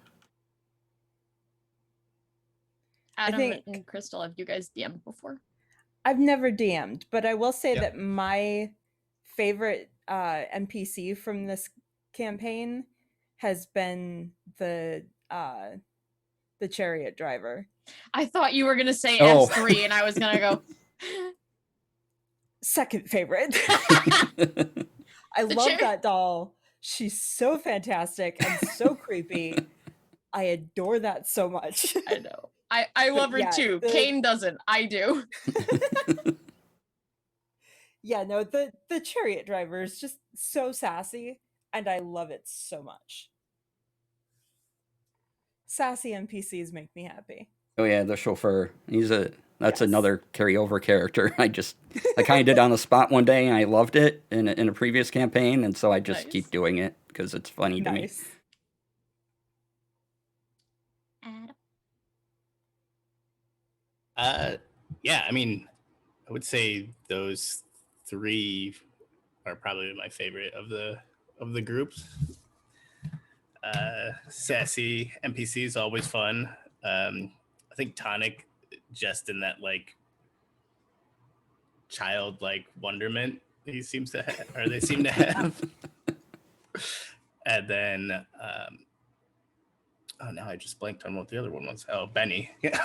Adam and Crystal, have you guys DM'd before? I've never DM'd, but I will say that my favorite NPC from this campaign has been the chariot driver. I thought you were gonna say Oh. S3, and I was gonna go. Second favorite. I The love that doll. She's so fantastic and so creepy. I adore that so much. I know. I love her yeah, too. Kane doesn't. I do. Yeah, no, the chariot driver is just so sassy, and I love it so much. Sassy NPCs make me happy. Oh yeah, the chauffeur. That's Yes. another carryover character. I kind of did on the spot one day, and I loved it in a previous campaign, and so I just Nice. keep doing it because it's funny to me. Nice. Yeah, I mean, I would say those three are probably my favorite of the groups. Sassy NPC is always fun. I think Tonic, just in that like childlike wonderment he seems to have, or they seem to have. And then now I just blanked on what the other one was. Oh, Benny. Yeah.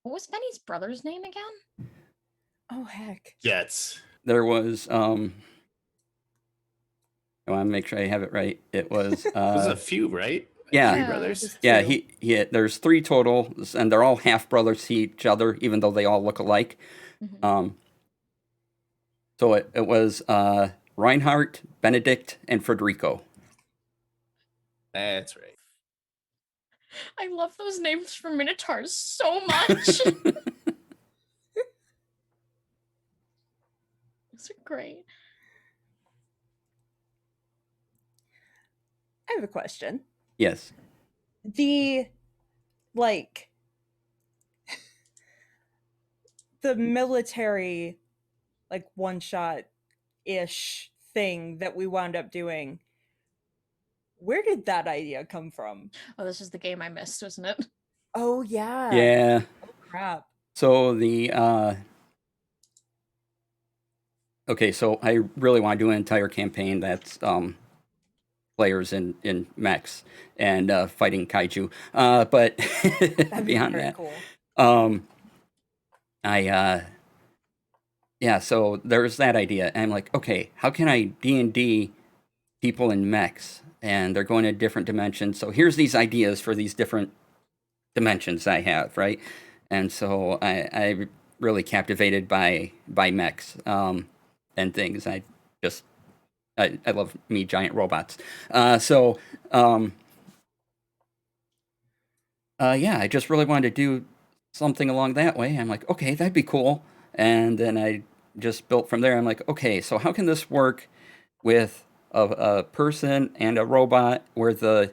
What was Benny's brother's name again? Oh heck. Jets. There was I want to make sure I have it right. It was There's a few, right? yeah. Three brothers. Yeah, there's three total, and they're all half brothers to each other, even though they all look alike. Mm-hmm. So it was Reinhardt, Benedict, and Federico. That's right. I love those names for Minotaurs so much. Those are great. I have a question. Yes. The military one shot ish thing that we wound up doing, where did that idea come from? Oh, this is the game I missed, wasn't it? Oh yeah. Yeah. Oh crap. So okay, so I really want to do an entire campaign that's players in mechs and fighting kaiju. But That'd be beyond very that, cool. So there's that idea. And I'm like, okay, how can I D&D people in mechs? And they're going to different dimensions. So here's these ideas for these different dimensions I have, right? And so I really captivated by mechs and things. I love me giant robots. Yeah, I just really wanted to do something along that way. I'm like, okay, that'd be cool. And then I just built from there. I'm like, okay, so how can this work with a person and a robot where the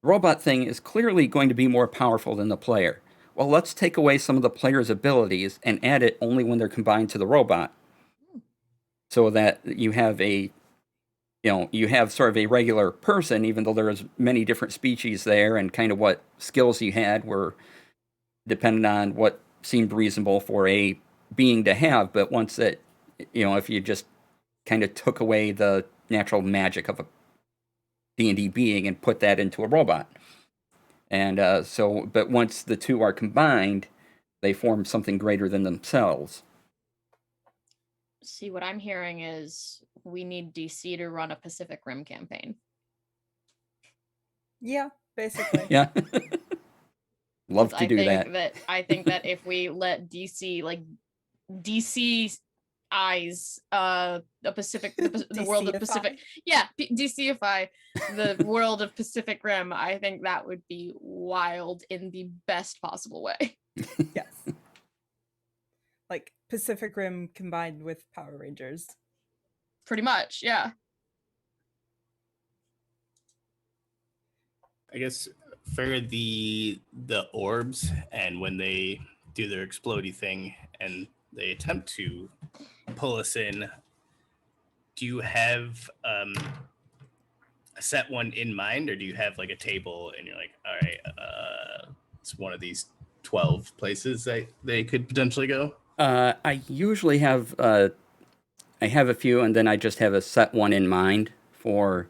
robot thing is clearly going to be more powerful than the player? Well, let's take away some of the player's abilities and add it only when they're combined to the robot, so that you have you have sort of a regular person, even though there's many different species there, and kind of what skills you had were dependent on what seemed reasonable for a being to have. But once that, if you just kind of took away the natural magic of a D&D being and put that into a robot. And but once the two are combined, they form something greater than themselves. See, what I'm hearing is we need DC to run a Pacific Rim campaign. Yeah, basically. Yeah. Love to do that. I think that if we let DC, like DC eyes the Pacific, the world of Pacific, DCify the world of Pacific Rim, I think that would be wild in the best possible way. Yes. Like Pacific Rim combined with Power Rangers. Pretty much, yeah. I guess for the orbs, and when they do their explodey thing and they attempt to pull us in, do you have a set one in mind, or do you have like a table and you're like, all right, it's one of these 12 places that they could potentially go? I usually have I have a few, and then I just have a set one in mind for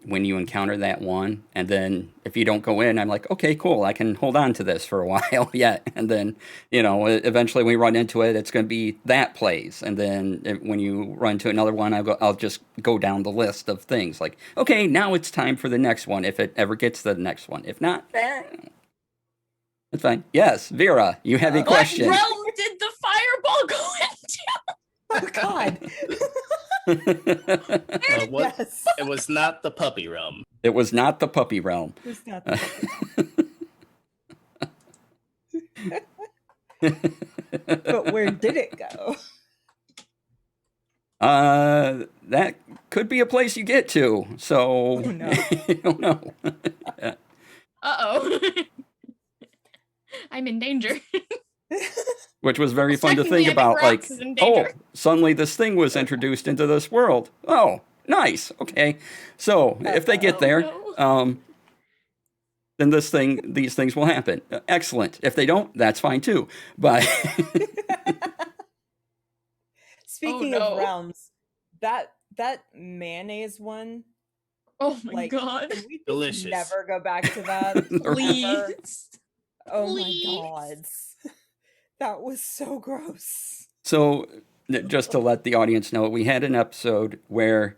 when you encounter that one. And then if you don't go in, I'm like, okay, cool, I can hold on to this for a while yet. And then, eventually we run into it, it's going to be that place. And then when you run to another one, I'll just go down the list of things like, okay, now it's time for the next one, if it ever gets to the next one. If not, it's fine. Yes, Vera, you have a question. What realm did the fireball go into? Oh God. Yes. It was not the puppy realm. It was not the puppy realm. It was not the puppy. But where did it go? That could be a place you get to. So, Oh, no. I don't know. Uh-oh. I'm in danger. Which was very fun to Technically, think I think about. Like, Rox is in danger. suddenly this thing was introduced into this world. Oh, nice. Okay. So, if they get there, then these things will happen. Excellent. If they don't, that's fine too. But Speaking of realms, that mayonnaise one. Oh my God. Can we just Delicious. never go back to that? Please. Oh Please. my God. That was so gross. So, just to let the audience know, we had an episode where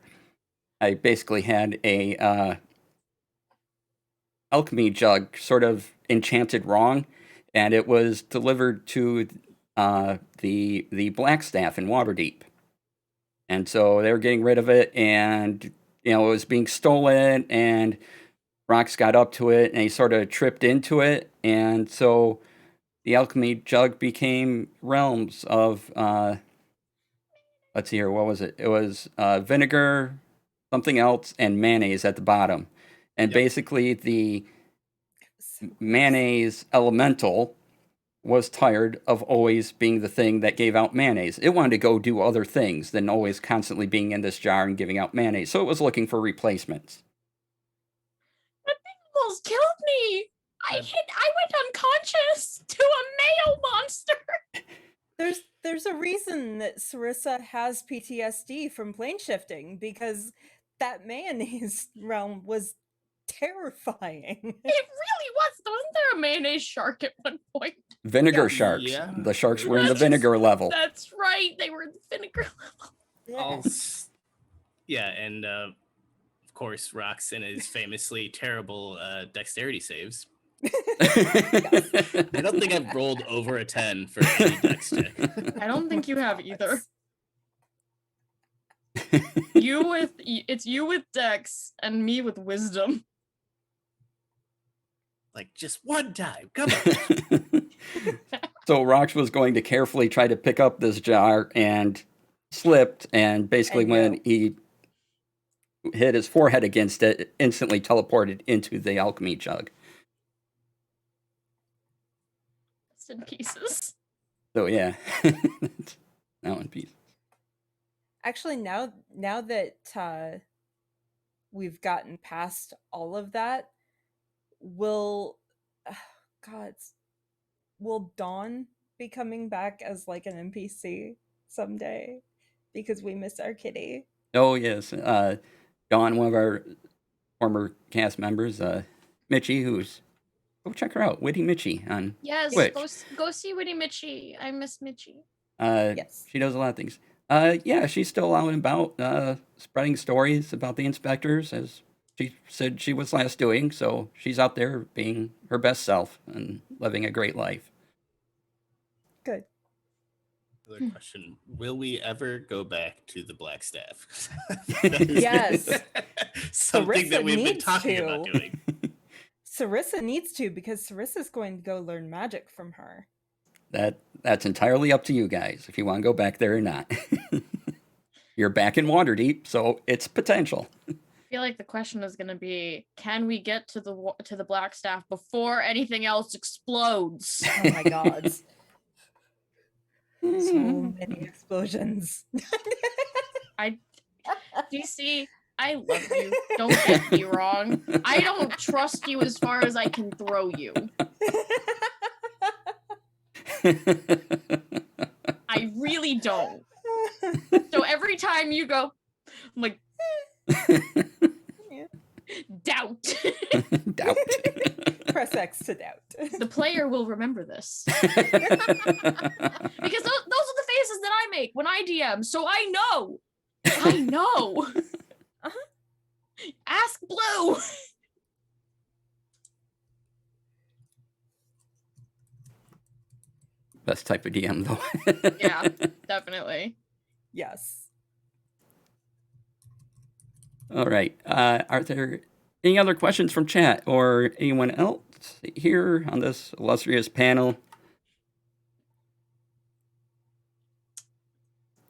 I basically had a alchemy jug sort of enchanted wrong, and it was delivered to the Blackstaff in Waterdeep. And so they were getting rid of it, and it was being stolen, and Rox got up to it, and he sort of tripped into it, and so the alchemy jug became realms of, let's see here, what was it? It was vinegar, something else, and mayonnaise at the bottom. And basically the mayonnaise elemental was tired of always being the thing that gave out mayonnaise. It wanted to go do other things than always constantly being in this jar and giving out mayonnaise. So it was looking for replacements. That thing almost killed me. I went unconscious to a mayo monster. There's a reason that Sarissa has PTSD from plane shifting, because that mayonnaise realm was terrifying. It really was. Wasn't there a mayonnaise shark at one point? Vinegar sharks. Yeah. The sharks were in the vinegar level. That's right. They were in the vinegar level. Yeah, and of course, Roxon is famously terrible dexterity saves. I don't think I've rolled over a 10 for any dex check. I don't think you have either. That's- It's you with Dex and me with Wisdom. Like, just one time. Come on. So Rox was going to carefully try to pick up this jar and slipped, and basically And when no. he hit his forehead against it, it instantly teleported into the alchemy jug. It's in pieces. So yeah, that one piece. Actually, now that we've gotten past all of that, will God, will Dawn be coming back as like an NPC someday? Because we miss our kitty. Oh yes, Dawn, one of our former cast members, Mitchie, who's go check her out, Witty Mitchie on Yes, Twitch. go see Witty Mitchie. I miss Mitchie. Yes. She does a lot of things. Yeah, she's still out and about, spreading stories about the inspectors, as she said she was last doing. So she's out there being her best self and living a great life. Good. Another question. Will we ever go back to the Black Staff? Yes. Something that Sarissa we've been needs talking to. about doing. Sarissa needs to, because Sarissa's going to go learn magic from her. That's entirely up to you guys if you want to go back there or not. You're back in Waterdeep, so it's potential. I feel like the question is going to be, can we get to the Black Staff before anything else explodes? Oh my god. So many explosions. DC, I love you. Don't get me wrong. I don't trust you as far as I can throw you. I really don't. So every time you go, I'm like, doubt. Doubt. Press X to doubt. The player will remember this. Because those are the faces that I make when I DM, so I know. I know. Ask Blue. Best type of DM, though. Yeah, definitely. Yes. All right. Are there any other questions from chat or anyone else here on this illustrious panel?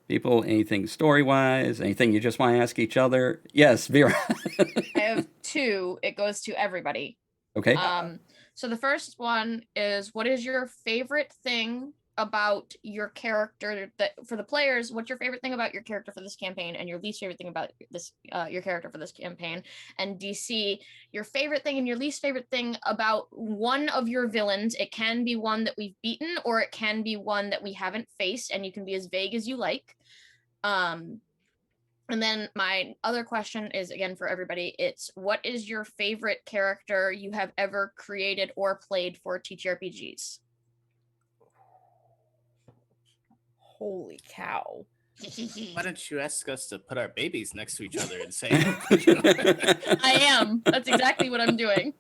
People, anything story-wise? Anything you just want to ask each other? Yes, Vera. I have two. It goes to everybody. Okay. So the first one is, what is your favorite thing about your character that for the players? What's your favorite thing about your character for this campaign, and your least favorite thing about this your character for this campaign? And DC, your favorite thing and your least favorite thing about one of your villains. It can be one that we've beaten, or it can be one that we haven't faced, and you can be as vague as you like. And then my other question is, again, for everybody, it's, what is your favorite character you have ever created or played for Ttrpgs? Holy cow. Why don't you ask us to put our babies next to each other and say, I am. That's exactly what I'm doing.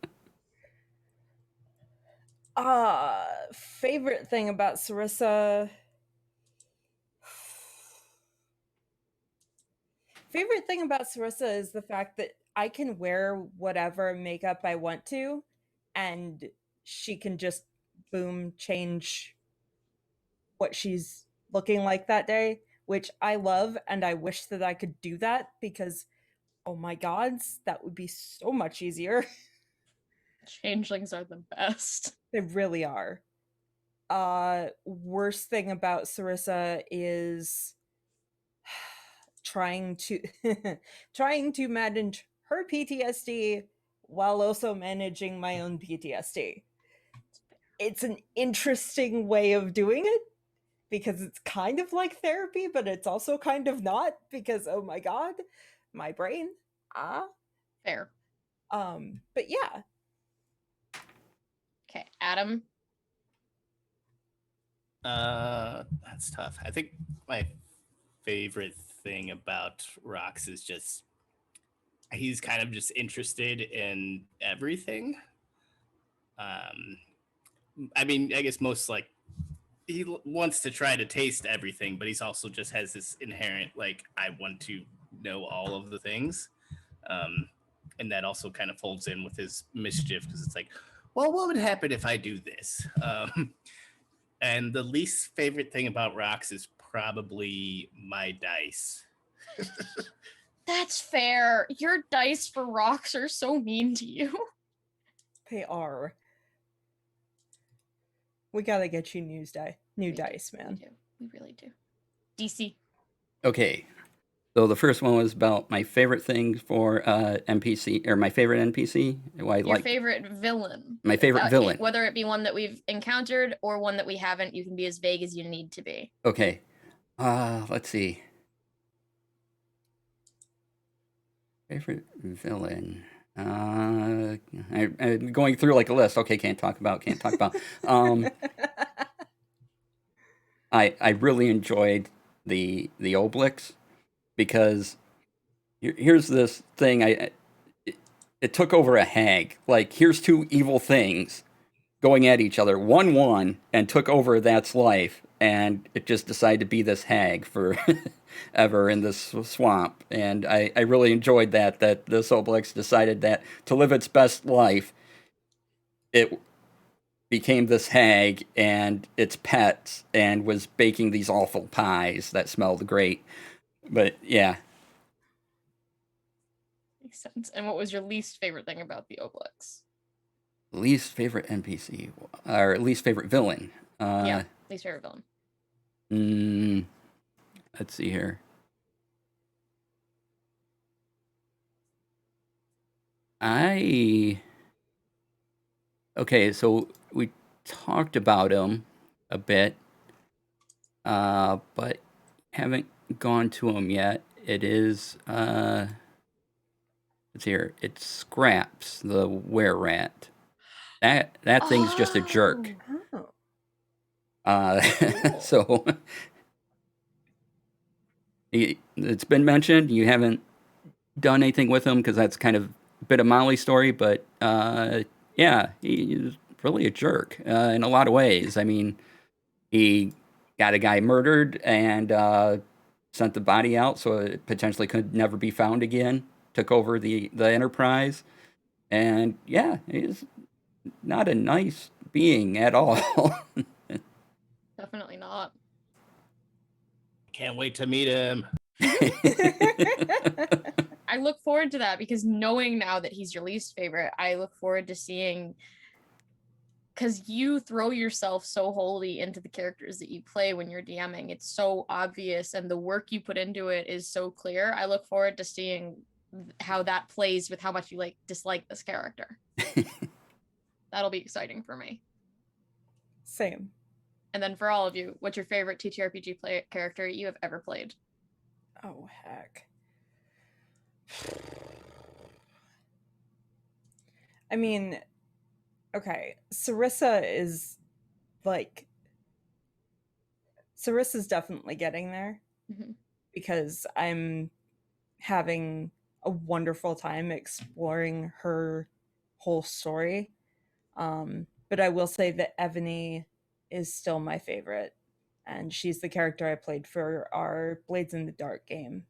Favorite thing about Sarissa. Favorite thing about Sarissa is the fact that I can wear whatever makeup I want to, and she can just, boom, change what she's looking like that day, which I love, and I wish that I could do that, because, oh my gods, that would be so much easier. Changelings are the best. They really are. Worst thing about Sarissa is trying to manage her PTSD while also managing my own PTSD. It's an interesting way of doing it, because it's kind of like therapy, but it's also kind of not, because oh my god, my brain. Fair. But yeah. Okay, Adam. That's tough. I think my favorite thing about Rox is just he's kind of just interested in everything. I mean, I guess most like he wants to try to taste everything, but he's also just has this inherent like I want to know all of the things, and that also kind of folds in with his mischief because it's like, well, what would happen if I do this? And the least favorite thing about rocks is probably my dice. That's fair. Your dice for rocks are so mean to you. They are. We gotta get you new dice, We man. do. We really do. DC. Okay. So the first one was about my favorite thing for NPC, or my favorite NPC. Your favorite villain. My favorite villain. Whether it be one that we've encountered or one that we haven't, you can be as vague as you need to be. Okay. Let's see. Favorite villain. I'm going through like a list. Okay, can't talk about. I really enjoyed the Oblix because here's this thing. It took over a hag. Like, here's two evil things going at each other. One won and took over that's life, and it just decided to be this hag for ever in this swamp. And I really enjoyed that this Obelix decided that to live its best life, it became this hag and its pets and was baking these awful pies that smelled great. But yeah. Makes sense. And what was your least favorite thing about the Obelix? Least favorite NPC, or least favorite villain. Yeah, least favorite villain. Let's see here. Okay, so we talked about him a bit, but haven't gone to him yet. It is, let's see here. It's Scraps, the were-rat. That thing's just a jerk. Oh. So it's been mentioned. You haven't done anything with him because that's kind of a bit of Molly's story, but yeah, he's really a jerk in a lot of ways. I mean, he got a guy murdered and sent the body out so it potentially could never be found again. Took over the Enterprise, and yeah, he's not a nice being at all. Definitely not. Can't wait to meet him. I look forward to that because knowing now that he's your least favorite, I look forward to seeing, because you throw yourself so wholly into the characters that you play when you're DMing. It's so obvious and the work you put into it is so clear. I look forward to seeing how that plays with how much you dislike this character. That'll be exciting for me. Same. And then for all of you, what's your favorite TTRPG character you have ever played? Oh, heck. I mean, okay, Sarissa's definitely getting there because I'm having a wonderful time exploring her whole story. But I will say that Evany is still my favorite, and she's the character I played for our Blades in the Dark game.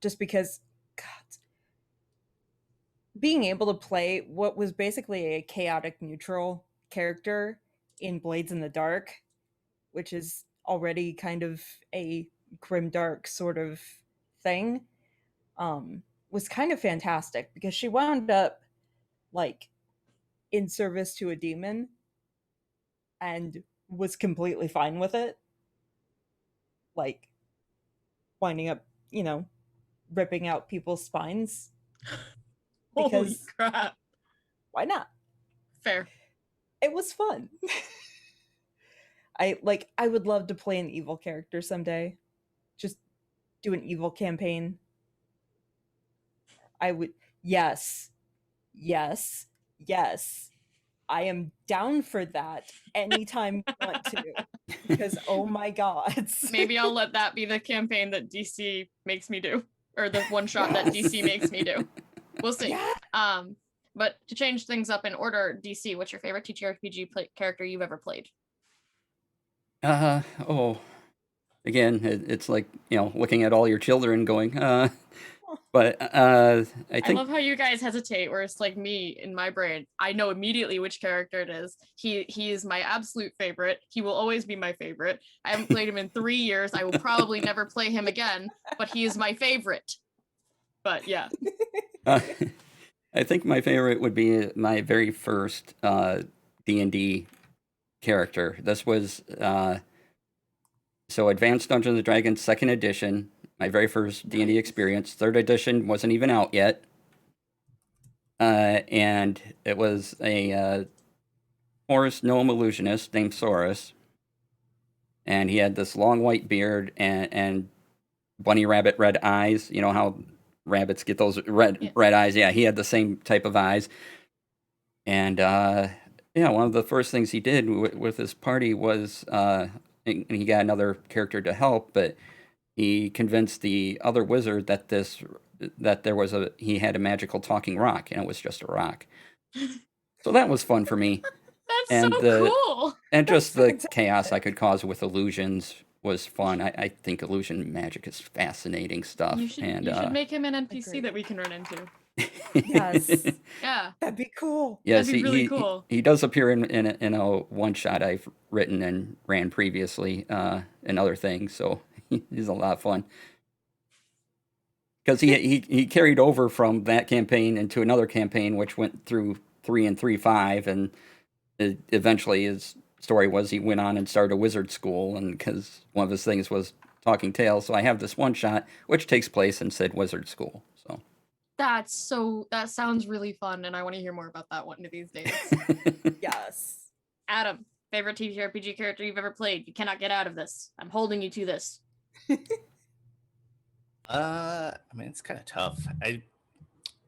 Just because, God, being able to play what was basically a chaotic neutral character in Blades in the Dark, which is already kind of a grimdark sort of thing, was kind of fantastic because she wound up in service to a demon and was completely fine with it, winding up ripping out people's spines. Holy crap. Why not? Fair. It was fun. I would love to play an evil character someday. Just do an evil campaign. I would. Yes. I am down for that anytime you want to. Because oh my god. Maybe I'll let that be the campaign that DC makes me do. Or the one shot that DC makes me do. We'll see. Yeah. But to change things up in order, DC, what's your favorite TTRPG character you've ever played? Oh, again, it's like, looking at all your children going, but I I think, love how you guys hesitate, where it's like me in my brain. I know immediately which character it is. He is my absolute favorite. He will always be my favorite. I haven't played him in 3 years. I will probably never play him again, but he is my favorite. But yeah. I think my favorite would be my very first D&D character. This was so Advanced Dungeons and Dragons 2nd edition, my very first D&D experience. 3rd edition wasn't even out yet. And it was a forest gnome illusionist named Saurus. And he had this long white beard and bunny rabbit red eyes. You know how rabbits get those red eyes? Yeah, he had the same type of eyes. And one of the first things he did with his party was and he got another character to help, but he convinced the other wizard that he had a magical talking rock, and it was just a rock. So that was fun for me. That's so cool. And just the chaos I could cause with illusions was fun. I think illusion magic is fascinating stuff. You should make him an NPC that we can run into. Yes. Yeah. That'd be cool. Yes, That'd be really cool. He does appear in a one shot I've written and ran previously and other things, so he's a lot of fun. Because he carried over from that campaign into another campaign, which went through 3 and 3.5, and eventually his story was he went on and started a wizard school, and because one of his things was talking tales, so I have this one shot which takes place in said wizard school. So that sounds really fun, and I want to hear more about that one of these days. Yes. Adam, favorite TTRPG character you've ever played? You cannot get out of this. I'm holding you to this. I mean, it's kind of tough.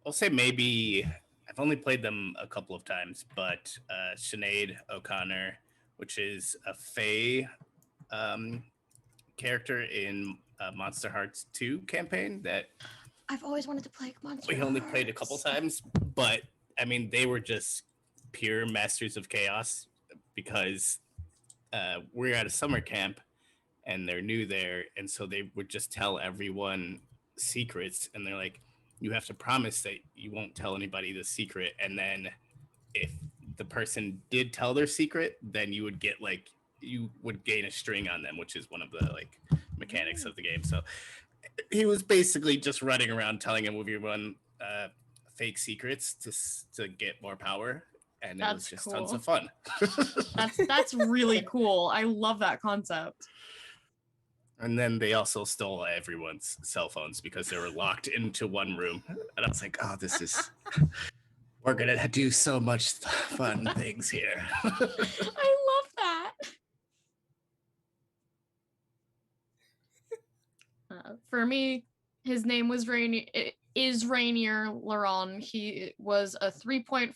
I'll say maybe I've only played them a couple of times, but Sinead O'Connor, which is a Fae character in Monster Hearts 2 campaign that I've always wanted to play Monster we only played a couple times, but I mean, they were just pure masters of chaos because we're at a summer camp and they're new there, and so they would just tell everyone secrets, and they're like, you have to promise that you won't tell anybody the secret, and then if the person did tell their secret, then you would gain a string on them, which is one of the mechanics of the game. So he was basically just running around telling everyone fake secrets to get more power, and it was just tons of fun. That's really cool. I love that concept. And then they also stole everyone's cell phones because they were locked into one room. And I was like, oh, we're going to do so much fun things here. I love that. For me, his name was Rainier Laron. He was a 3.5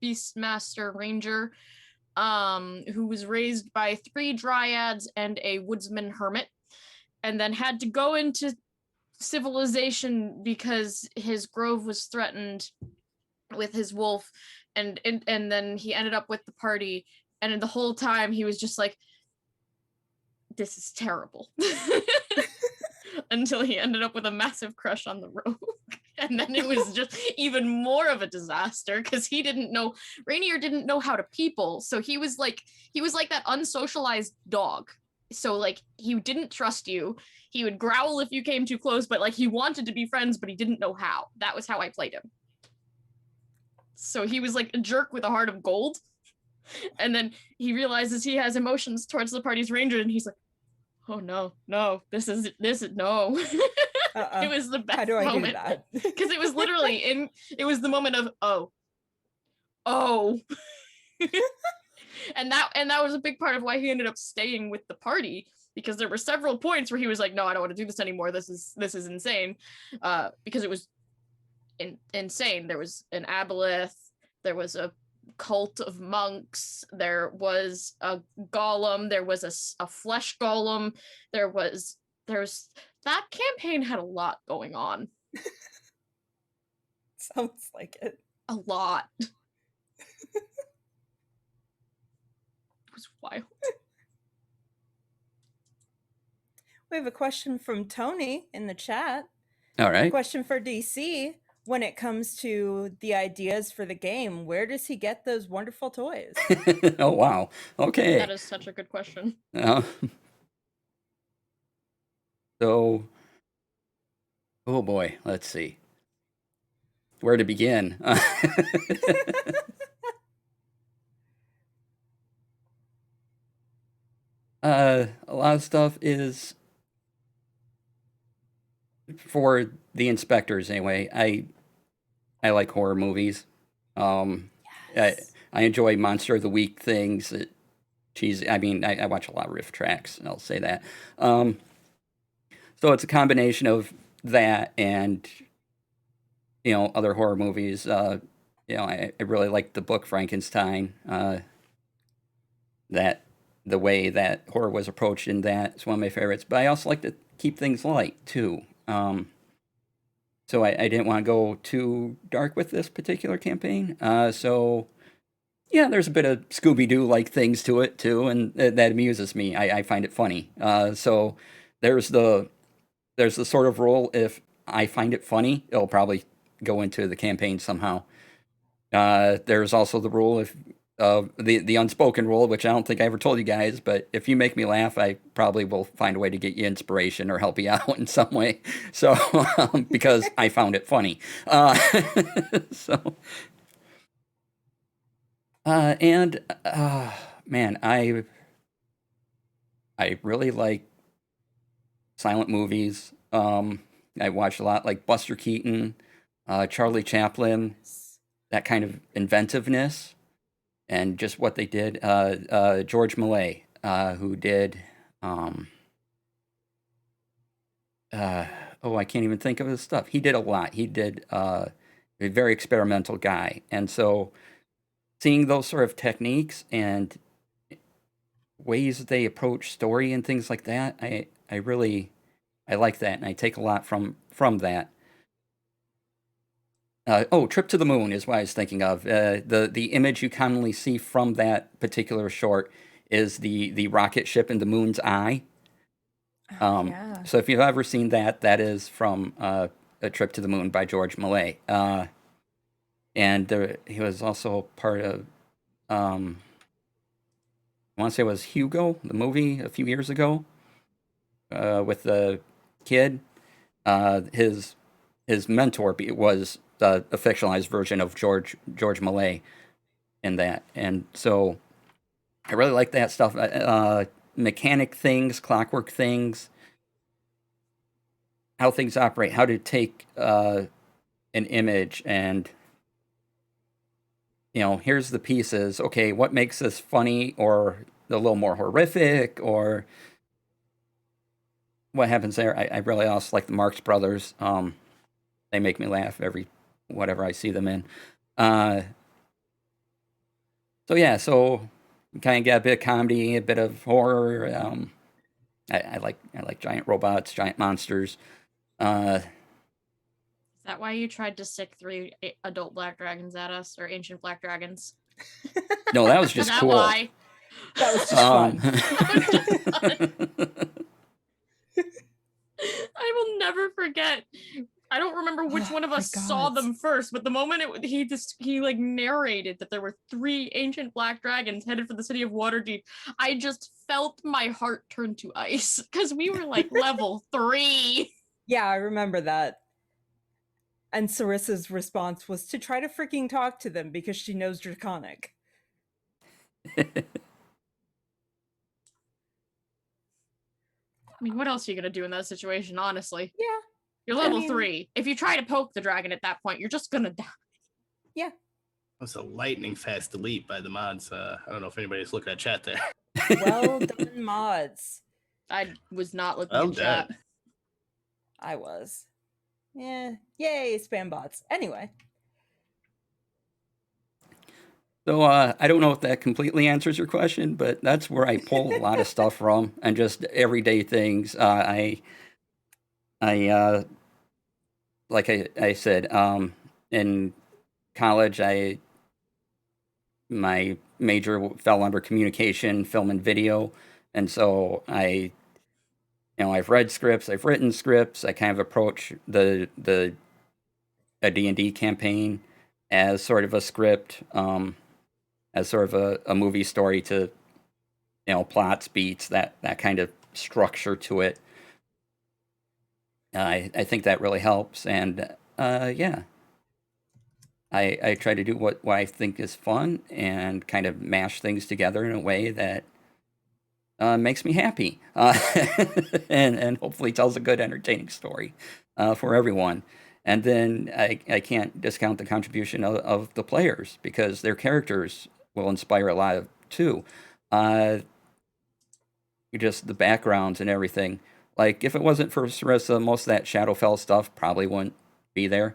Beastmaster Ranger who was raised by 3 dryads and a woodsman hermit, and then had to go into civilization because his grove was threatened with his wolf, and then he ended up with the party, and the whole time he was just like, this is terrible. Until he ended up with a massive crush on the rogue. And then it was just even more of a disaster because Rainier didn't know how to people. So he was like that unsocialized dog. So he didn't trust you. He would growl if you came too close, but he wanted to be friends, but he didn't know how. That was how I played him. So he was like a jerk with a heart of gold. And then he realizes he has emotions towards the party's ranger, and he's like, oh no, this is no. It was the best moment. How do I do that? Because it was literally it was the moment of oh. and that was a big part of why he ended up staying with the party, because there were several points where he was like, no, I don't want to do this anymore. This is insane. Because it was insane. There was an aboleth, there was a cult of monks, there was a golem, there was a flesh golem, there's that campaign had a lot going on. Sounds like it. A lot. It was wild. We have a question from Tony in the chat. All right. Question for DC. When it comes to the ideas for the game, where does he get those wonderful toys? Oh, wow. Okay. That is such a good question. So, oh boy, let's see. Where to begin? A lot of stuff is for the Inspectres anyway. I like horror movies. Yes. I enjoy Monster of the Week things. I mean, I watch a lot of riff tracks, I'll say that. So it's a combination of that and, other horror movies. I really like the book Frankenstein. That the way that horror was approached in that is one of my favorites. But I also like to keep things light, too. So I didn't want to go too dark with this particular campaign. So, yeah, there's a bit of Scooby-Doo-like things to it, too, and that amuses me. I find it funny. So there's the sort of role, if I find it funny, it'll probably go into the campaign somehow. There's also the rule, if the unspoken rule, which I don't think I ever told you guys, but if you make me laugh, I probably will find a way to get you inspiration or help you out in some way. So, because I found it funny. Man, I really like silent movies. I watched a lot like Buster Keaton, Charlie Chaplin, that kind of inventiveness. And just what they did, George Millay, who did, I can't even think of his stuff. He did a lot. He did a very experimental guy. And so seeing those sort of techniques and ways that they approach story and things like that, I like that. And I take a lot from that. Trip to the Moon is what I was thinking of. The image you commonly see from that particular short is the rocket ship in the moon's eye. Yeah. So if you've ever seen that, that is from A Trip to the Moon by George Millay. And he was also part of, I want to say it was Hugo, the movie a few years ago, with the kid. His mentor was a fictionalized version of George Millay in that. And so I really like that stuff. Mechanic things, clockwork things, how things operate, how to take an image and, here's the pieces. Okay, what makes this funny or a little more horrific, or what happens there? I really also like the Marx Brothers. They make me laugh whatever I see them in. So kind of get a bit of comedy, a bit of horror. I like giant robots, giant monsters. Is that why you tried to stick 3 adult black dragons at us, or ancient black dragons? No, that was just Is that cool. why? That was just fun. I will never forget. I don't remember which one of my us saw God. them first, but the moment he narrated that there were 3 ancient black dragons headed for the city of Waterdeep, I just felt my heart turn to ice because we were like level 3. Yeah, I remember that. And Sarissa's response was to try to freaking talk to them because she knows Draconic. I mean, what else are you gonna do in that situation, honestly? Yeah. You're level 3. If you try to poke the dragon at that point, you're just gonna die. Yeah. That's a lightning fast delete by the mods. I don't know if anybody's looking at chat there. Well done, mods. I was not looking Well in chat. done. I was. Yeah. Yay, spam bots. Anyway. So I don't know if that completely answers your question, but that's where I pull a lot of stuff from, and just everyday things. Like I said, in college, my major fell under communication, film, and video, and so I've read scripts, I've written scripts. I kind of approach a D&D campaign as sort of a script, as sort of a movie story to, plots, beats, that kind of structure to it. I think that really helps, and yeah, I try to do what I think is fun and kind of mash things together in a way that makes me happy, and hopefully tells a good, entertaining story for everyone. And then I can't discount the contribution of the players, because their characters will inspire a lot of too. Just the backgrounds and everything. Like, if it wasn't for Sarissa, most of that Shadowfell stuff probably wouldn't be there.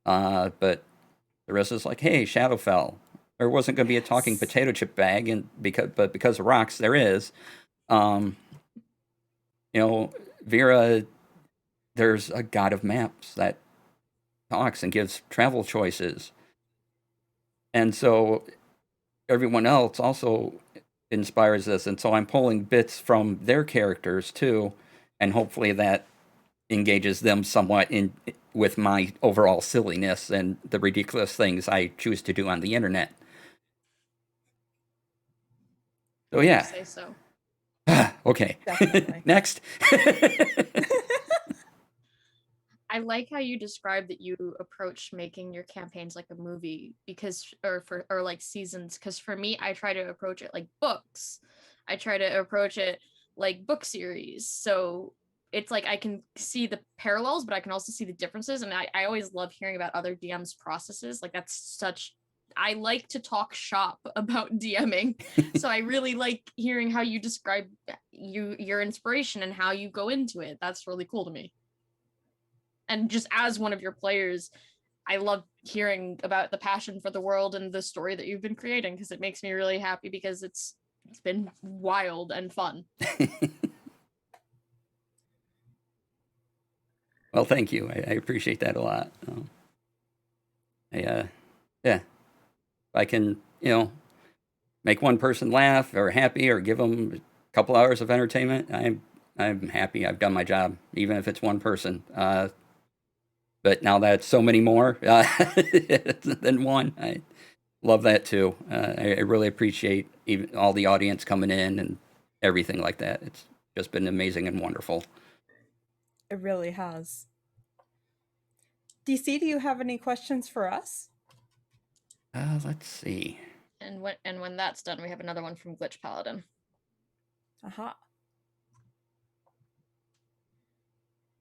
But Sarissa's like, hey, Shadowfell. There wasn't going to be a talking potato chip bag, and because of rocks, there is. Vera, there's a god of maps that talks and gives travel choices. And so everyone else also inspires this, and so I'm pulling bits from their characters too, and hopefully that engages them somewhat with my overall silliness and the ridiculous things I choose to do on the internet. So yeah. Say so. Okay. Definitely. Next. I like how you described that you approach making your campaigns like a movie, or like seasons, because for me, I try to approach it like books. I try to approach it like book series. So it's like I can see the parallels, but I can also see the differences. And I always love hearing about other DMs' processes. Like, I like to talk shop about DMing. So I really like hearing how you describe your inspiration and how you go into it. That's really cool to me. And just as one of your players, I love hearing about the passion for the world and the story that you've been creating, because it makes me really happy, because it's been wild and fun. Well, thank you. I appreciate that a lot. Yeah. If I can, make one person laugh or happy or give them a couple hours of entertainment, I'm happy. I've done my job, even if it's one person. But now that it's so many more than one, I love that too. I really appreciate even all the audience coming in and everything like that. It's just been amazing and wonderful. It really has. DC, do you have any questions for us? Let's see. And when that's done, we have another one from Glitch Paladin. Aha.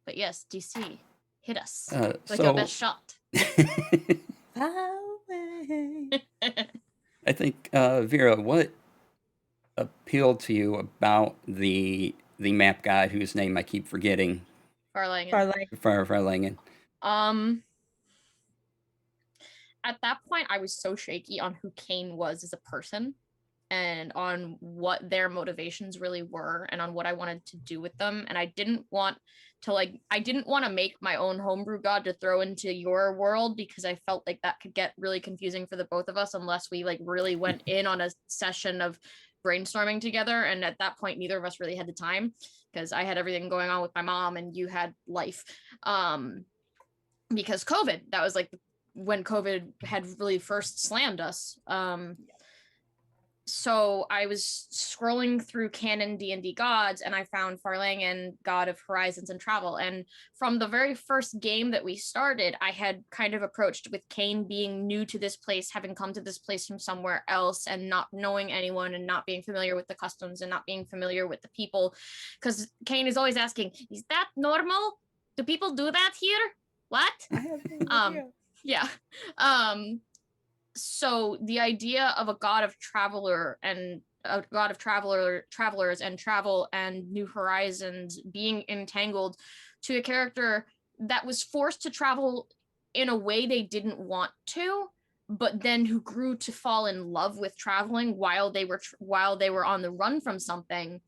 But yes, DC, hit us with so- your best shot. I think, Vera, what appealed to you about the map guy whose name I keep forgetting? Farlangen. At that point, I was so shaky on who Kane was as a person, and on what their motivations really were, and on what I wanted to do with them. And I didn't want to make my own homebrew god to throw into your world, because I felt like that could get really confusing for the both of us unless we really went in on a session of brainstorming together. And at that point, neither of us really had the time, because I had everything going on with my mom and you had life. Because COVID, that was when COVID had really first slammed us. So I was scrolling through canon D&D gods, and I found Farlangen, god of horizons and travel. And from the very first game that we started, I had kind of approached with Kane being new to this place, having come to this place from somewhere else, and not knowing anyone, and not being familiar with the customs, and not being familiar with the people. Because Kane is always asking, is that normal? Do people do that here? What? I have no idea. Yeah. So the idea of a god of travelers and travel and new horizons being entangled to a character that was forced to travel in a way they didn't want to, but then who grew to fall in love with traveling while they were on the run from something,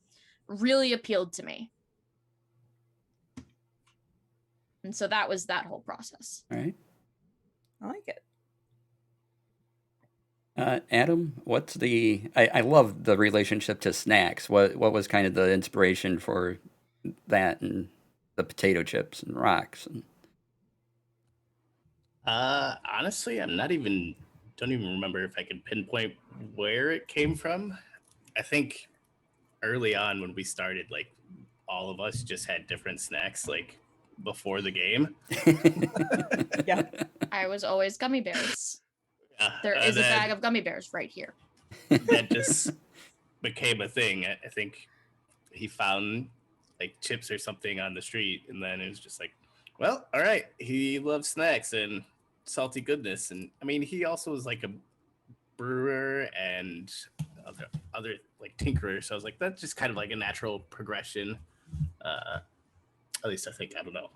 really appealed to me. And so that was that whole process. All right. I like it. Adam, what's I love the relationship to snacks. What was kind of the inspiration for that and the potato chips and rocks? And... Honestly, don't even remember if I can pinpoint where it came from. I think early on when we started, like all of us just had different snacks like before the game. Yeah. I was always gummy bears. There And is a then bag of gummy bears right here. that just became a thing. I think he found like chips or something on the street, and then it was just like, well, all right, he loves snacks and salty goodness. And I mean, he also was like a brewer and other like tinkerer, so I was like, that's just kind of like a natural progression. At least I think. I don't know.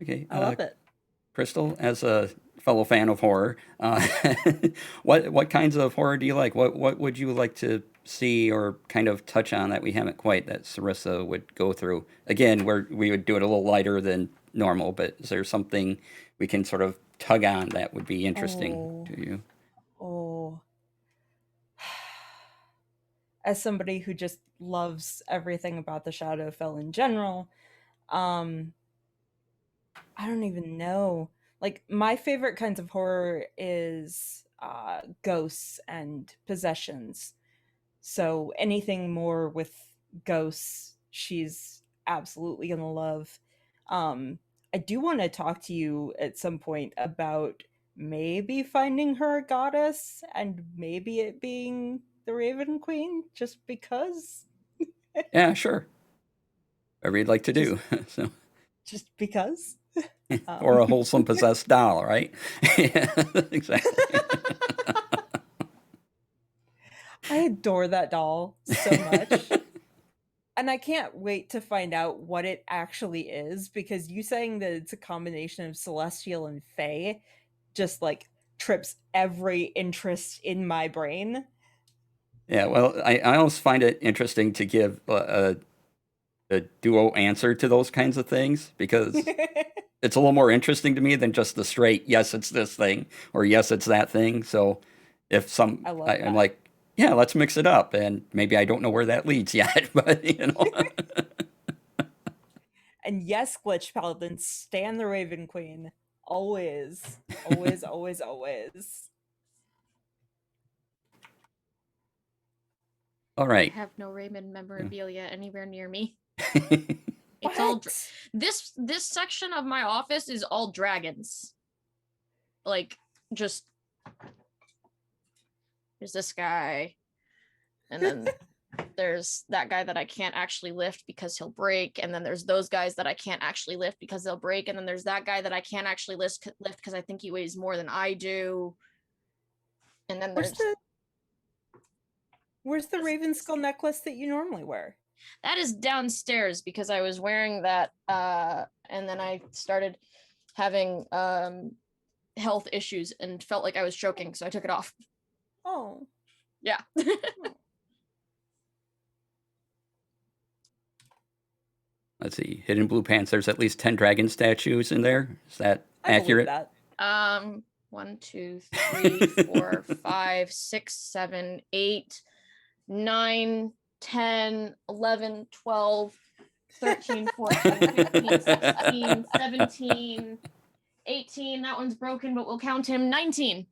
Okay, I love it. Crystal, as a fellow fan of horror, what kinds of horror do you like? What would you like to see or kind of touch on that we haven't quite that Sarissa would go through? Again, we would do it a little lighter than normal, but is there something we can sort of tug on that would be interesting to you? Oh. As somebody who just loves everything about the Shadowfell in general, I don't even know. Like, my favorite kinds of horror is ghosts and possessions. So anything more with ghosts, she's absolutely gonna love. I do want to talk to you at some point about maybe finding her a goddess and maybe it being the Raven Queen, just because. Yeah, sure. Whatever you'd like to do. So, Just because. or a wholesome possessed doll, right? Yeah, exactly. I adore that doll so much. And I can't wait to find out what it actually is, because you saying that it's a combination of celestial and fae just like trips every interest in my brain. Yeah, well, I always find it interesting to give a duo answer to those kinds of things because it's a little more interesting to me than just the straight, yes, it's this thing or yes, it's that thing. So if I love that. I'm like, yeah, let's mix it up. And maybe I don't know where that leads yet, but you know. And yes, Glitch Paladin, stand the Raven Queen. Always. Always, always, always. All I right. have no Raymond memorabilia anywhere near me. It's all this section of my office is all dragons. Like, just there's this guy, and then there's that guy that I can't actually lift because he'll break, and then there's those guys that I can't actually lift because they'll break, and then there's that guy that I can't actually lift because I think he weighs more than I do. And then Where's the Raven Skull necklace that you normally wear? That is downstairs because I was wearing that and then I started having health issues and felt like I was choking, so I took it off. Oh. Yeah. Let's see. Hidden Blue Pants. There's at least 10 dragon statues in there. Is that accurate? I believe that. 1, 2, 3, 4, 5, 6, 7, 8, 9, 10, 11, 12, 13, 14, 15, 16, 17, 18. That one's broken, but we'll count him. 19.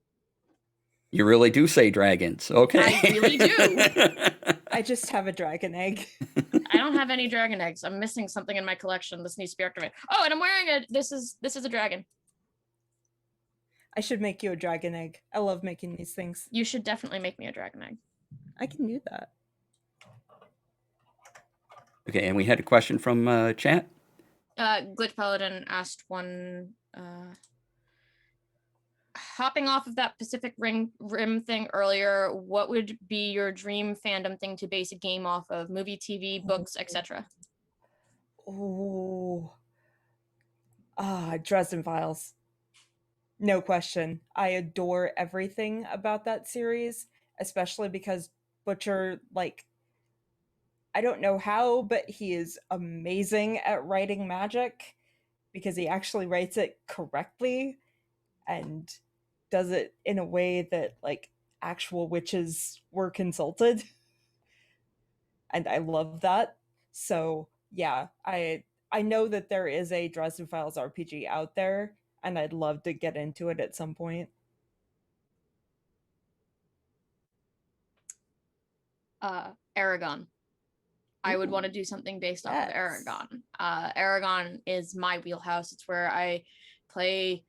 You really do say dragons. Okay. I really do. I just have a dragon egg. I don't have any dragon eggs. I'm missing something in my collection. This needs to be activated. Oh, and I'm wearing a. This is a dragon. I should make you a dragon egg. I love making these things. You should definitely make me a dragon egg. I can do that. Okay, and we had a question from chat. Glitch Paladin asked one. Hopping off of that Pacific Rim thing earlier, what would be your dream fandom thing to base a game off of? Movie, TV, books, etc. Oh. Dresden Files. No question. I adore everything about that series, especially because Butcher, like, I don't know how, but he is amazing at writing magic. because he actually writes it correctly and does it in a way that like actual witches were consulted. And I love that. So yeah, I know that there is a Dresden Files RPG out there, and I'd love to get into it at some point. Aragon. I would want to Ooh, do something based off of yes. Aragon. Aragon is my wheelhouse. It's where I play.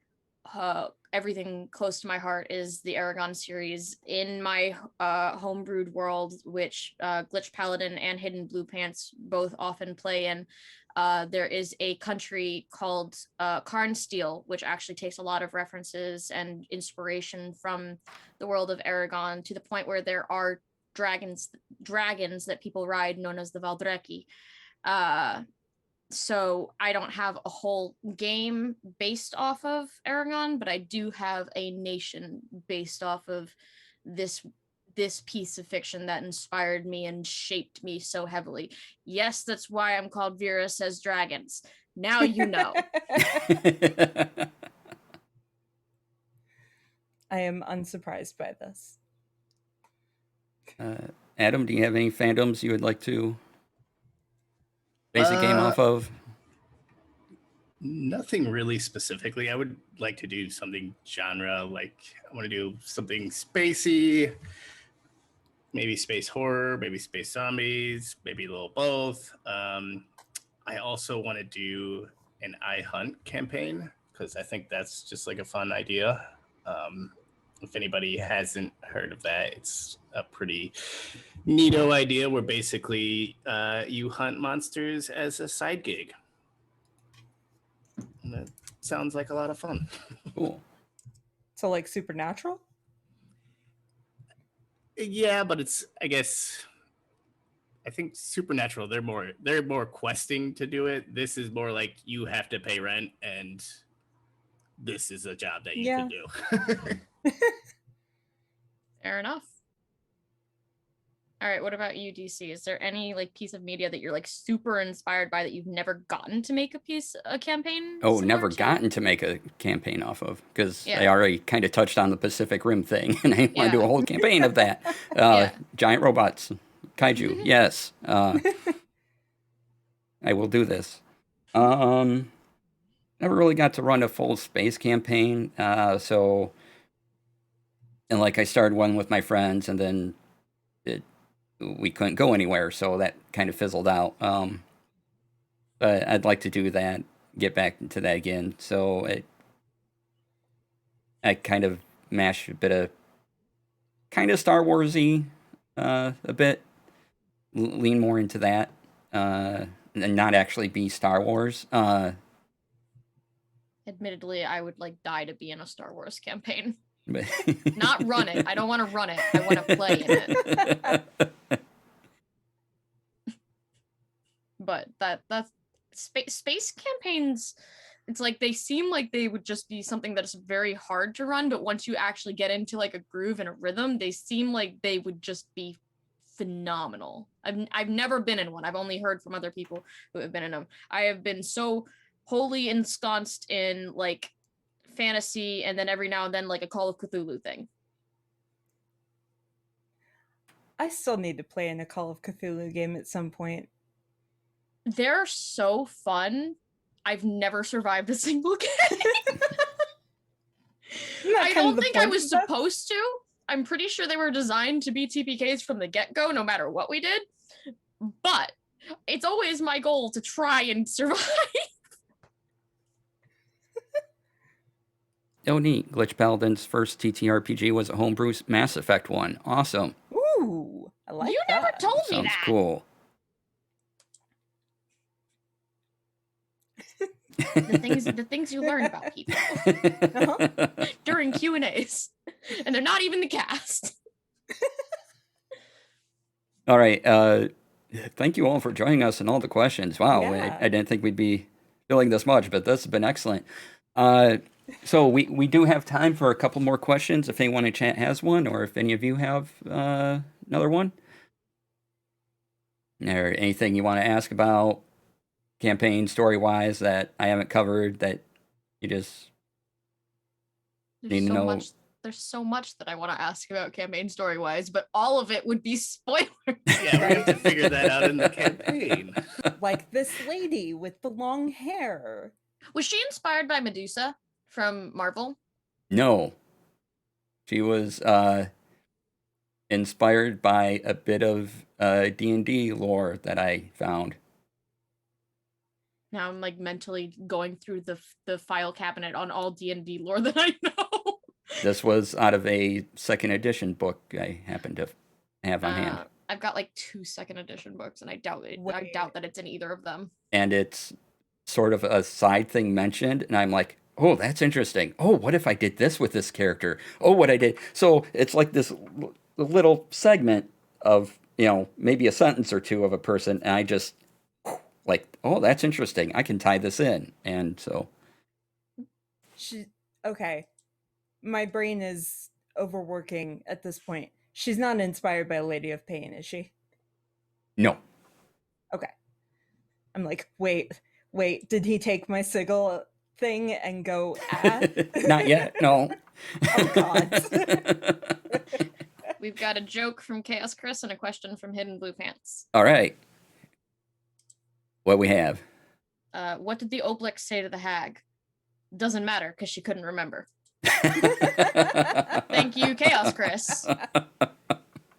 Everything close to my heart is the Aragon series. In my homebrewed world, which Glitch Paladin and Hidden Blue Pants both often play in, there is a country called Karnsteel, which actually takes a lot of references and inspiration from the world of Aragon, to the point where there are dragons that people ride, known as the Valdreki. So I don't have a whole game based off of Aragon, but I do have a nation based off of this piece of fiction that inspired me and shaped me so heavily. Yes, that's why I'm called Vera Says Dragons. Now you know. I am unsurprised by this. Adam, do you have any fandoms you would like to base a game off of? Nothing really specifically. I would like to do something genre, like I want to do something spacey, maybe space horror, maybe space zombies, maybe a little both. I also want to do an I Hunt campaign, because I think that's just like a fun idea. If anybody hasn't heard of that, it's a pretty neato idea where basically you hunt monsters as a side gig. And that sounds like a lot of fun. Cool. So like Supernatural? Yeah, but it's, I think Supernatural, they're more questing to do it. This is more like you have to pay rent, and this is a job that you can do. Fair enough. All right, what about you, DC? Is there any like piece of media that you're like super inspired by that you've never gotten to make a campaign? Oh, never to? gotten to make a campaign off of, because Yeah. I already kind of touched on the Pacific Rim thing, and I want to do Yeah. a whole campaign of that. Yeah. Giant robots, kaiju, yes. I will do this. Never really got to run a full space campaign, so, and like I started one with my friends, and then we couldn't go anywhere, so that kind of fizzled out. But I'd like to do that, get back into that again. So I kind of mash a bit of kind of Star Warsy, a bit, lean more into that, and not actually be Star Wars. Admittedly, I would like die to be in a Star Wars campaign. But Not run it. I don't want to run it. I want to play in it. But that's space campaigns. It's like they seem like they would just be something that's very hard to run, but once you actually get into like a groove and a rhythm, they seem like they would just be phenomenal. I've never been in one. I've only heard from other people who have been in them. I have been so wholly ensconced in like fantasy, and then every now and then like a Call of Cthulhu thing. I still need to play in a Call of Cthulhu game at some point. They're so fun. I've never survived a single game. I don't think I was supposed to. I'm pretty sure they were designed to be TPKs from the get-go, no matter what we did. But it's always my goal to try and survive. Oh, neat. Glitch Paladin's first TTRPG was a homebrew Mass Effect one. Awesome. Ooh, I like You that. never told me Sounds that. cool. The things you learn about people during Q&As, and they're not even the cast. All right. Thank you all for joining us and all the questions. Wow, Yeah. I didn't think we'd be feeling this much, but this has been excellent. So we do have time for a couple more questions if anyone in chat has one, or if any of you have another one. Or anything you want to ask about campaign story-wise that I haven't covered that you just There's need to so know? much. There's so much that I want to ask about campaign story wise, but all of it would be spoilers. Yeah, we have to figure that out in the campaign. Like this lady with the long hair. Was she inspired by Medusa from Marvel? No. She was inspired by a bit of D&D lore that I found. Now I'm like mentally going through the file cabinet on all D&D lore that I know. This was out of a second edition book I happen to have on hand. I've got like 2 second edition books, and I doubt it. I Wait. doubt that it's in either of them. And it's sort of a side thing mentioned, and I'm like, oh, that's interesting. Oh, what if I did this with this character? Oh, what I did. So it's like this little segment of, maybe a sentence or two of a person, and I just like, oh, that's interesting. I can tie this in. And so Okay. My brain is overworking at this point. She's not inspired by Lady of Pain, is she? no. Okay. I'm like, wait, did he take my sigil thing and go, Not yet, no. Oh, God. We've got a joke from Chaos Chris and a question from Hidden Blue Pants. All right. What we have? What did the Obelix say to the hag? Doesn't matter, because she couldn't remember. Thank you, Chaos Chris.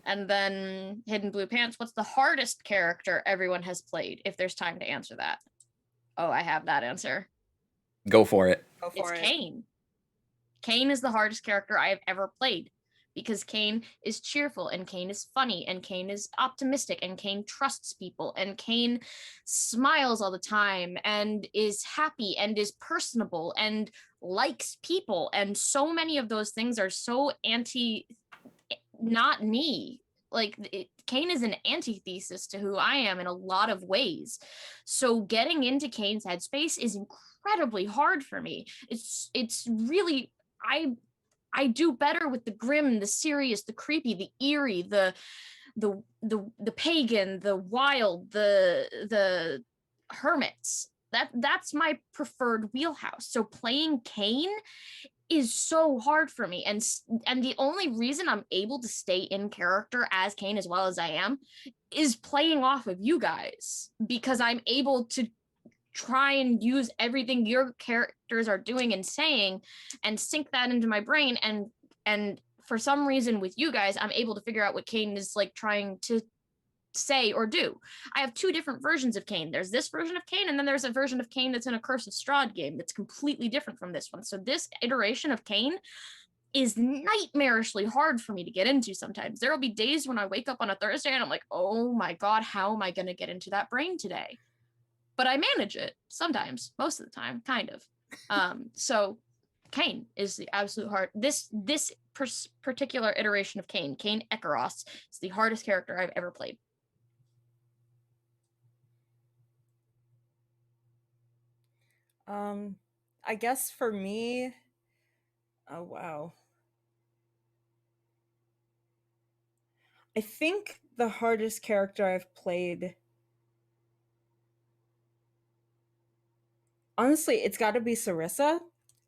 And then Hidden Blue Pants, what's the hardest character everyone has played, if there's time to answer that? Oh, I have that answer. Go for it. Go for It's it. Kane. Kane is the hardest character I have ever played, because Kane is cheerful, and Kane is funny, and Kane is optimistic, and Kane trusts people, and Kane smiles all the time, and is happy, and is personable, and likes people. And so many of those things are so not me. Like, Kane is an antithesis to who I am in a lot of ways. So getting into Kane's headspace is incredibly hard for me. It's really, I do better with the grim, the serious, the creepy, the eerie, the pagan, the wild, the hermits. That's my preferred wheelhouse. So playing Kane is so hard for me, and the only reason I'm able to stay in character as Kane as well as I am is playing off of you guys, because I'm able to try and use everything your characters are doing and saying and sync that into my brain, and for some reason with you guys I'm able to figure out what Kane is like trying to say or do. I have 2 different versions of Kane. There's this version of Kane, and then there's a version of Kane that's in a Curse of Strahd game that's completely different from this one. So this iteration of Kane is nightmarishly hard for me to get into sometimes. There will be days when I wake up on a Thursday and I'm like, oh my God, how am I going to get into that brain today? But I manage it sometimes, most of the time, kind of. So Kane is the absolute hard. This particular iteration of Kane Ekaros, is the hardest character I've ever played. I guess for me, oh wow. I think the hardest character I've played, honestly, it's got to be Sarissa,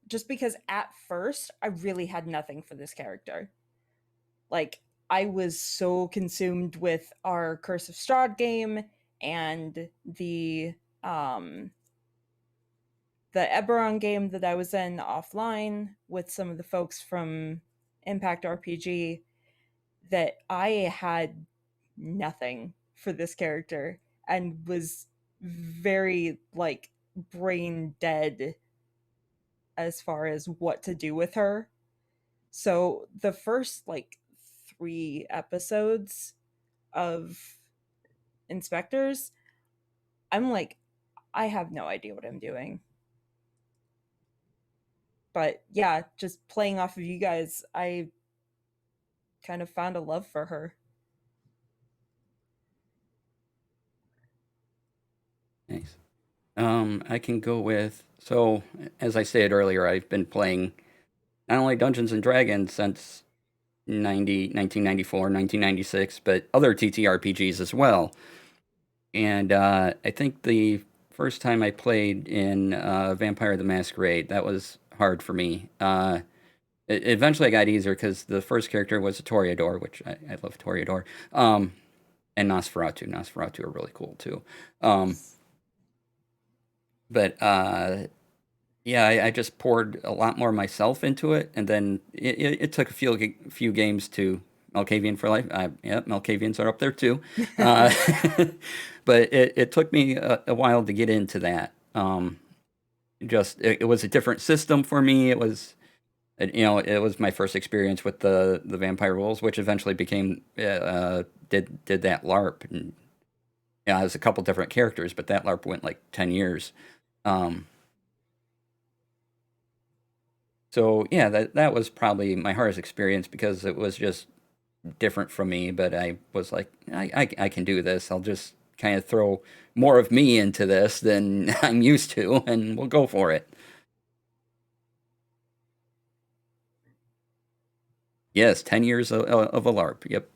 just because at first I really had nothing for this character. Like, I was so consumed with our Curse of Strahd game and the Eberron game that I was in offline with some of the folks from Impact RPG, that I had nothing for this character and was very like brain dead as far as what to do with her. So the first like 3 episodes of Inspectres, I'm like, I have no idea what I'm doing. But yeah, just playing off of you guys, I kind of found a love for her. Nice. I can go with, so as I stated earlier, I've been playing not only Dungeons and Dragons since 1994, 1996, but other TTRPGs as well. And I think the first time I played in Vampire the Masquerade. That was hard for me. Eventually, I got easier because the first character was a Toreador, which I love Toreador, and Nosferatu. Nosferatu are really cool too. But yeah, I just poured a lot more myself into it, and then it took a few games to Malkavian for life. Yeah, Malkavians are up there too. But it took me a while to get into that. It was a different system for me. It was my first experience with the vampire rules, which eventually became did that LARP, and yeah, it was a couple different characters, but that LARP went like 10 years. So yeah, that was probably my hardest experience because it was just different from me. But I was like, I can do this. I'll just kind of throw more of me into this than I'm used to, and we'll go for it. Yes, 10 years of a LARP. Yep.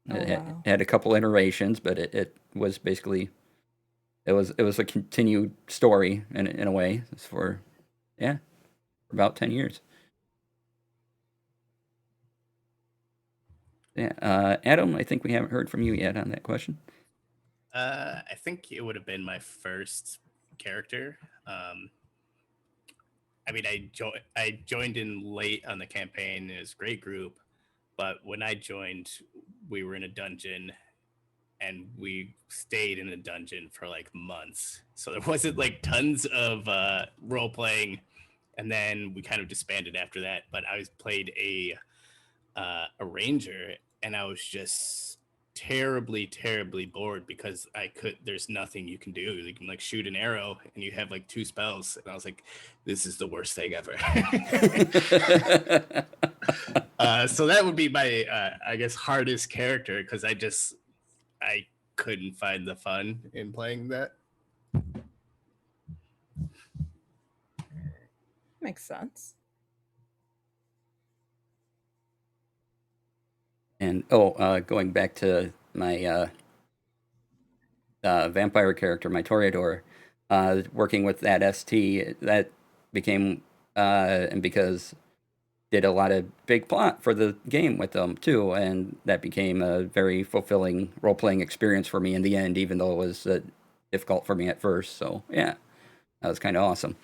Oh, It wow. had a couple iterations, but it was basically it was a continued story in a way for about 10 years. Yeah, Adam, I think we haven't heard from you yet on that question. I think it would have been my first character. I mean, I joined in late on the campaign. It was a great group, but when I joined, we were in a dungeon, and we stayed in a dungeon for like months. So there wasn't like tons of role playing, and then we kind of disbanded after that. But I played a ranger, and I was just terribly bored because there's nothing you can do. You can like shoot an arrow and you have like 2 spells, and I was like, this is the worst thing ever. So that would be my I guess hardest character, because I couldn't find the fun in playing that. Makes sense. And going back to my vampire character, my Toreador, working with that ST, that became and because did a lot of big plot for the game with them too, and that became a very fulfilling role playing experience for me in the end, even though it was difficult for me at first. So yeah, that was kind of awesome.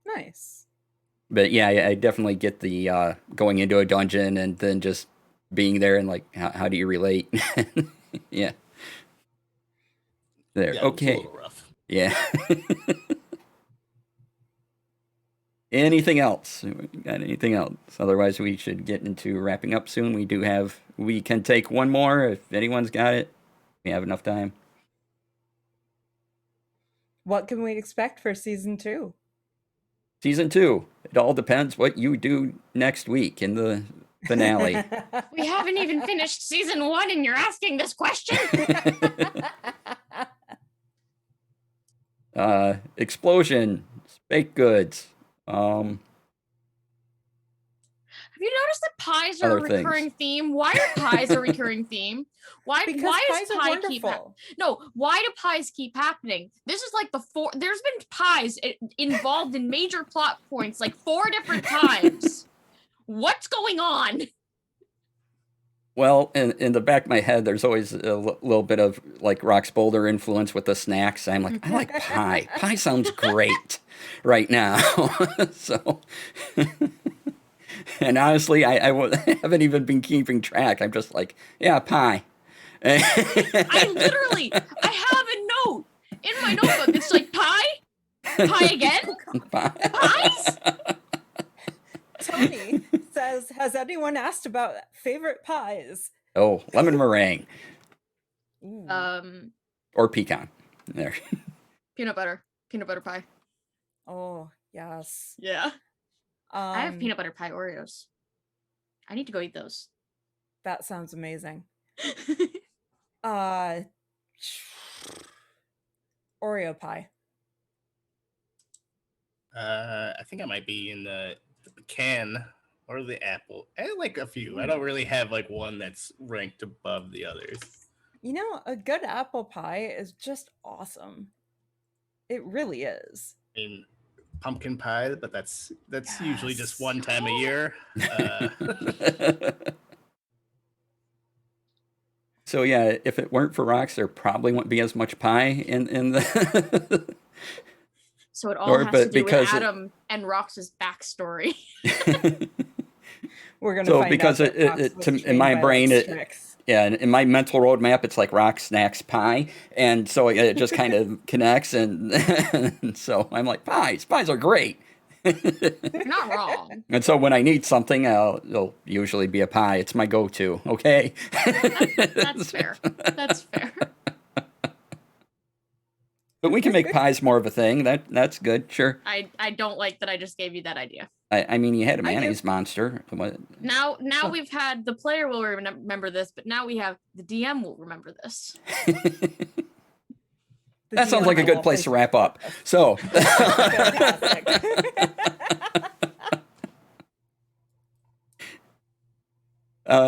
Nice. But yeah, I definitely get the going into a dungeon and then just being there and like, how do you relate? Yeah. There. Yeah, Okay. it's a little rough. Yeah. Anything else? Got anything else? Otherwise, we should get into wrapping up soon. We can take one more if anyone's got it. We have enough time. What can we expect for season 2? Season 2. It all depends what you do next week in the finale. We haven't even finished season 1 and you're asking this question? Explosion, baked goods. Have you noticed that pies are a Other things. recurring theme? Why are pies a recurring theme? Why Because does pies are pie keep wonderful. No, why do pies keep happening? This is like there's been pies involved in major plot points like 4 different times. What's going on? Well, in the back of my head, there's always a little bit of like Rox Boulder influence with the snacks. I'm like, I like pie. Pie sounds great right now. So, and honestly, I haven't even been keeping track. I'm just like, yeah, pie. I have a note in my notebook. It's like pie again? Pies? Tony says, has anyone asked about favorite pies? Oh, lemon meringue Ooh. or pecan. There. Peanut butter pie. Oh, yes. Yeah. I have Um, peanut butter pie Oreos. I need to go eat those. That sounds amazing. Oreo pie. I think I might be in the pecan or the apple. I like a few. I don't really have like one that's ranked above the others. You know, a good apple pie is just awesome. It really is. I mean, pumpkin pie, but that's usually just Yes. one time a year. So yeah, if it weren't for rocks, there probably wouldn't be as much pie in the So it all Or, has but to do with because it- Adam and Rox's backstory. We're gonna So find because out that Rox was in trained my by, brain, like, it, Strix. yeah, in my mental roadmap, it's like rock, snacks, pie, and so it just kind of connects, and so I'm like, pies are great. You're not wrong. And so when I need something, it'll usually be a pie. It's my go-to. Okay. That's fair. That's fair. But we can make pies more of a thing. That's good. Sure. I don't like that I just gave you that idea. I mean, you had a I do. mayonnaise monster. What? Now So- we've had the player will remember this, but now we have the DM will remember this. The That sounds DM like a good will place to always wrap up. So, Fantastic.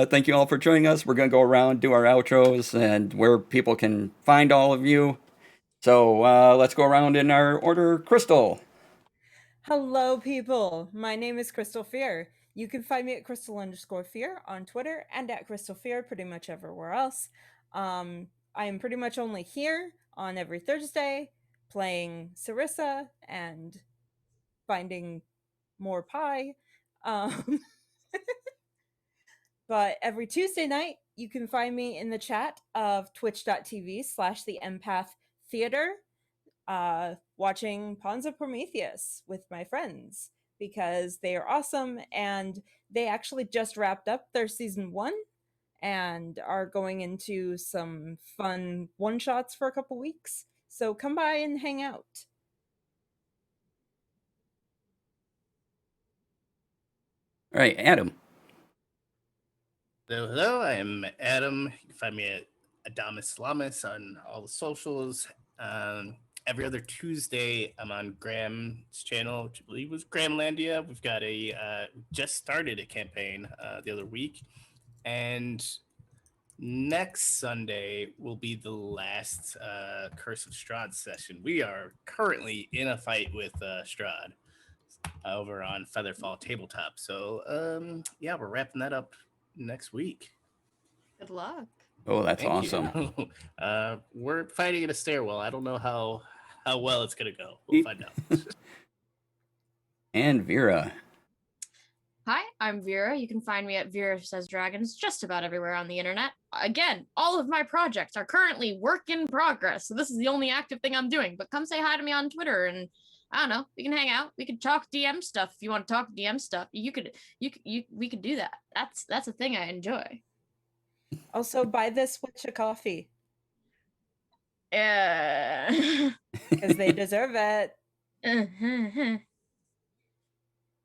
thank you all for joining us. We're going to go around, do our outros, and where people can find all of you. So let's go around in our order. Crystal. Hello, people. My name is Crystal Fear. You can find me at Crystal_Fear on Twitter and at Crystal Fear pretty much everywhere else. I am pretty much only here on every Thursday playing Sarissa and finding more pie. But every Tuesday night, you can find me in the chat of twitch.tv/the Empath Theater, watching Pawns of Prometheus with my friends because they are awesome and they actually just wrapped up their season 1 and are going into some fun one-shots for a couple weeks. So come by and hang out. All right, Adam. Hello, I am Adam. You can find me at Adamus Lamas on all the socials. Every other Tuesday, I'm on Graham's channel, which I believe was Grahamlandia. We've got just started a campaign the other week. And next Sunday will be the last Curse of Strahd session. We are currently in a fight with Strahd over on Featherfall Tabletop. So, yeah, we're wrapping that up next week. Good luck. Oh, that's Thank awesome. you. We're fighting in a stairwell. I don't know how well it's gonna go. We'll find out. And Vera. Hi, I'm Vera. You can find me at Vera Says Dragons just about everywhere on the internet. Again, all of my projects are currently work in progress, so this is the only active thing I'm doing. But come say hi to me on Twitter, and I don't know, we can hang out. We could talk DM stuff if you want to talk DM stuff. We could do that. That's a thing I enjoy. Also, buy this switch of coffee Uh, because they deserve it.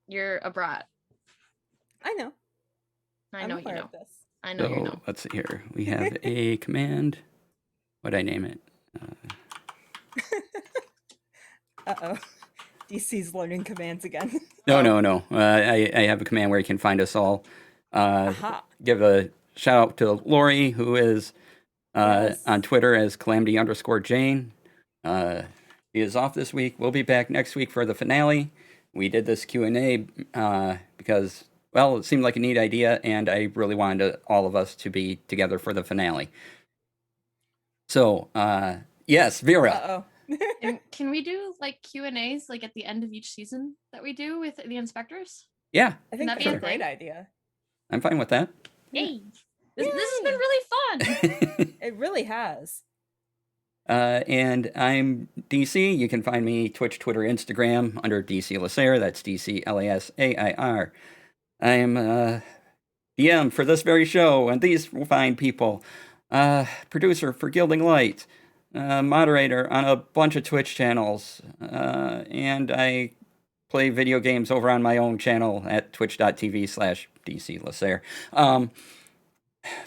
You're a brat. I know. I know I'm you aware know. of this. I know you So know. let's see here. We have a command. What'd I name it? Uh-oh. DC's learning commands again. No. I have a command where you can find us all. Aha. Give a shout out to Lori, who is Yes. on Twitter as Calamity_Jane. She is off this week. We'll be back next week for the finale. We did this Q&A because, well, it seemed like a neat idea, and I really wanted all of us to be together for the finale. So, yes, Vera. Uh-oh. And can we do like Q&As like at the end of each season that we do with the inspectors? Yeah, I think That'd that's be a a great thing. idea. I'm fine with that. Hey, this has Yay. been really fun. It really has. And I'm DC. You can find me Twitch, Twitter, Instagram under DC Lasair. That's DCLASAIR. I am DM for this very show and these fine people. Producer for Gilding Light. Moderator on a bunch of Twitch channels. And I play video games over on my own channel at twitch.tv/DC Lasair.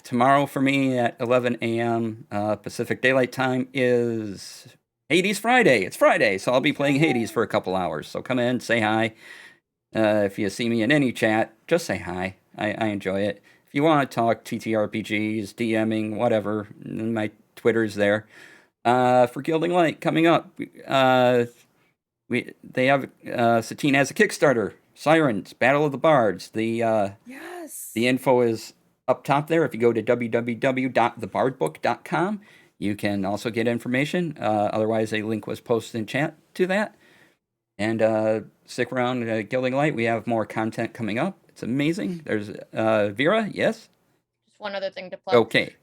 Tomorrow for me at 11 a.m. Pacific Daylight Time is Hades Friday. It's Friday, so I'll be playing Hades for a couple hours. So come in, say hi. If you see me in any chat, just say hi. I enjoy it. If you want to talk TTRPGs, DMing, whatever, my Twitter's there. For Gilding Light coming up, they have Satine has a Kickstarter, Sirens, Battle of the Bards. Yes. The info is up top there. If you go to www.thebardbook.com, you can also get information. Otherwise, a link was posted in chat to that. And stick around, Gilding Light. We have more content coming up. It's amazing. There's Vera, yes? Just one other thing to plug. Okay.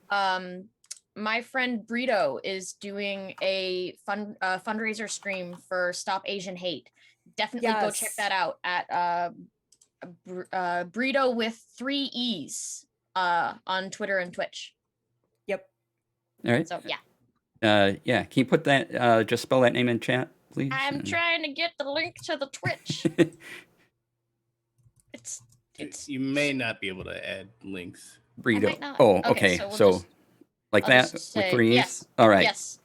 My friend Brito is doing a fundraiser stream for Stop Asian Hate. Definitely go check that out at Brito with 3 E's on Twitter and Twitch. Yep. All right. So yeah. Yeah. Can you put that? Just spell that name in chat, please. I'm trying to get the link to the Twitch. it's You may not be able to add links. Brito. I might not. Oh, Okay, okay. so we'll So, just- like I'll that just with say 3 E's? yes. All right. Yes.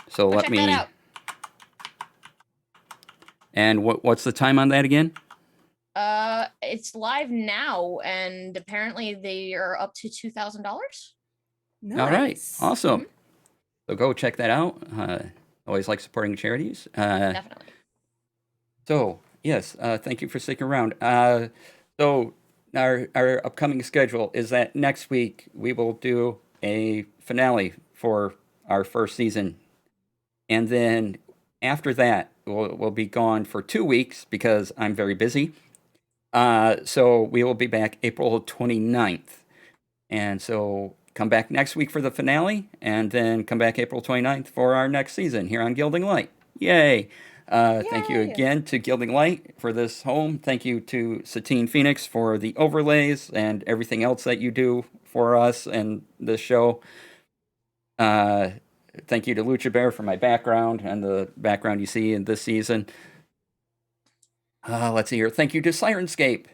So Go let check me. that out. And what's the time on that again? It's live now, and apparently they are up to $2,000. Nice. All right. Awesome. Mm-hmm. So go check that out. Always like supporting charities. Definitely. So, yes, thank you for sticking around. So our upcoming schedule is that next week we will do a finale for our first season. And then after that, we'll be gone for 2 weeks because I'm very busy. So we will be back April 29th. And so come back next week for the finale, and then come back April 29th for our next season here on Gilding Light. Yay! Thank you Yay. again to Gilding Light for this home. Thank you to Satine Phoenix for the overlays and everything else that you do for us and this show. Thank you to Lucha Bear for my background and the background you see in this season. Let's see here. Thank you to Sirenscape.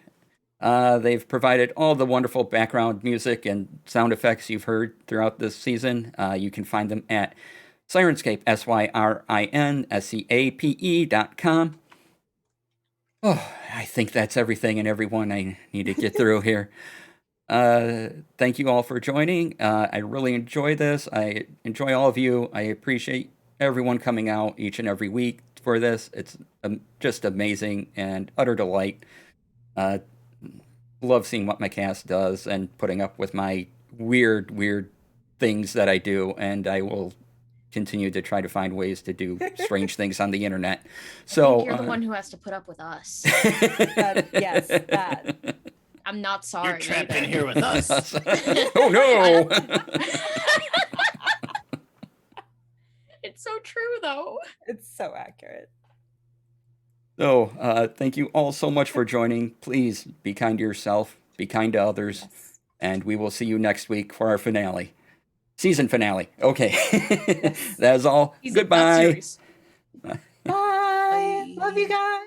They've provided all the wonderful background music and sound effects you've heard throughout this season. You can find them at Sirenscape, SYRINSCAPE.com. Oh, I think that's everything and everyone I need to get through here. Thank you all for joining. I really enjoy this. I enjoy all of you. I appreciate everyone coming out each and every week for this. It's just amazing and utter delight. Love seeing what my cast does and putting up with my weird things that I do, and I will continue to try to find ways to do strange things on the internet. So I think you're the one who has to put up with us. Yes, that. I'm not sorry. You're trapped either. in here with us. Oh no! It's so true, though. It's so accurate. So, thank you all so much for joining. Please be kind to yourself, be kind to others, Yes. and we will see you next week for our finale. Season finale. Okay. Yes. That is all. He's not Goodbye. serious. Bye. Love you guys.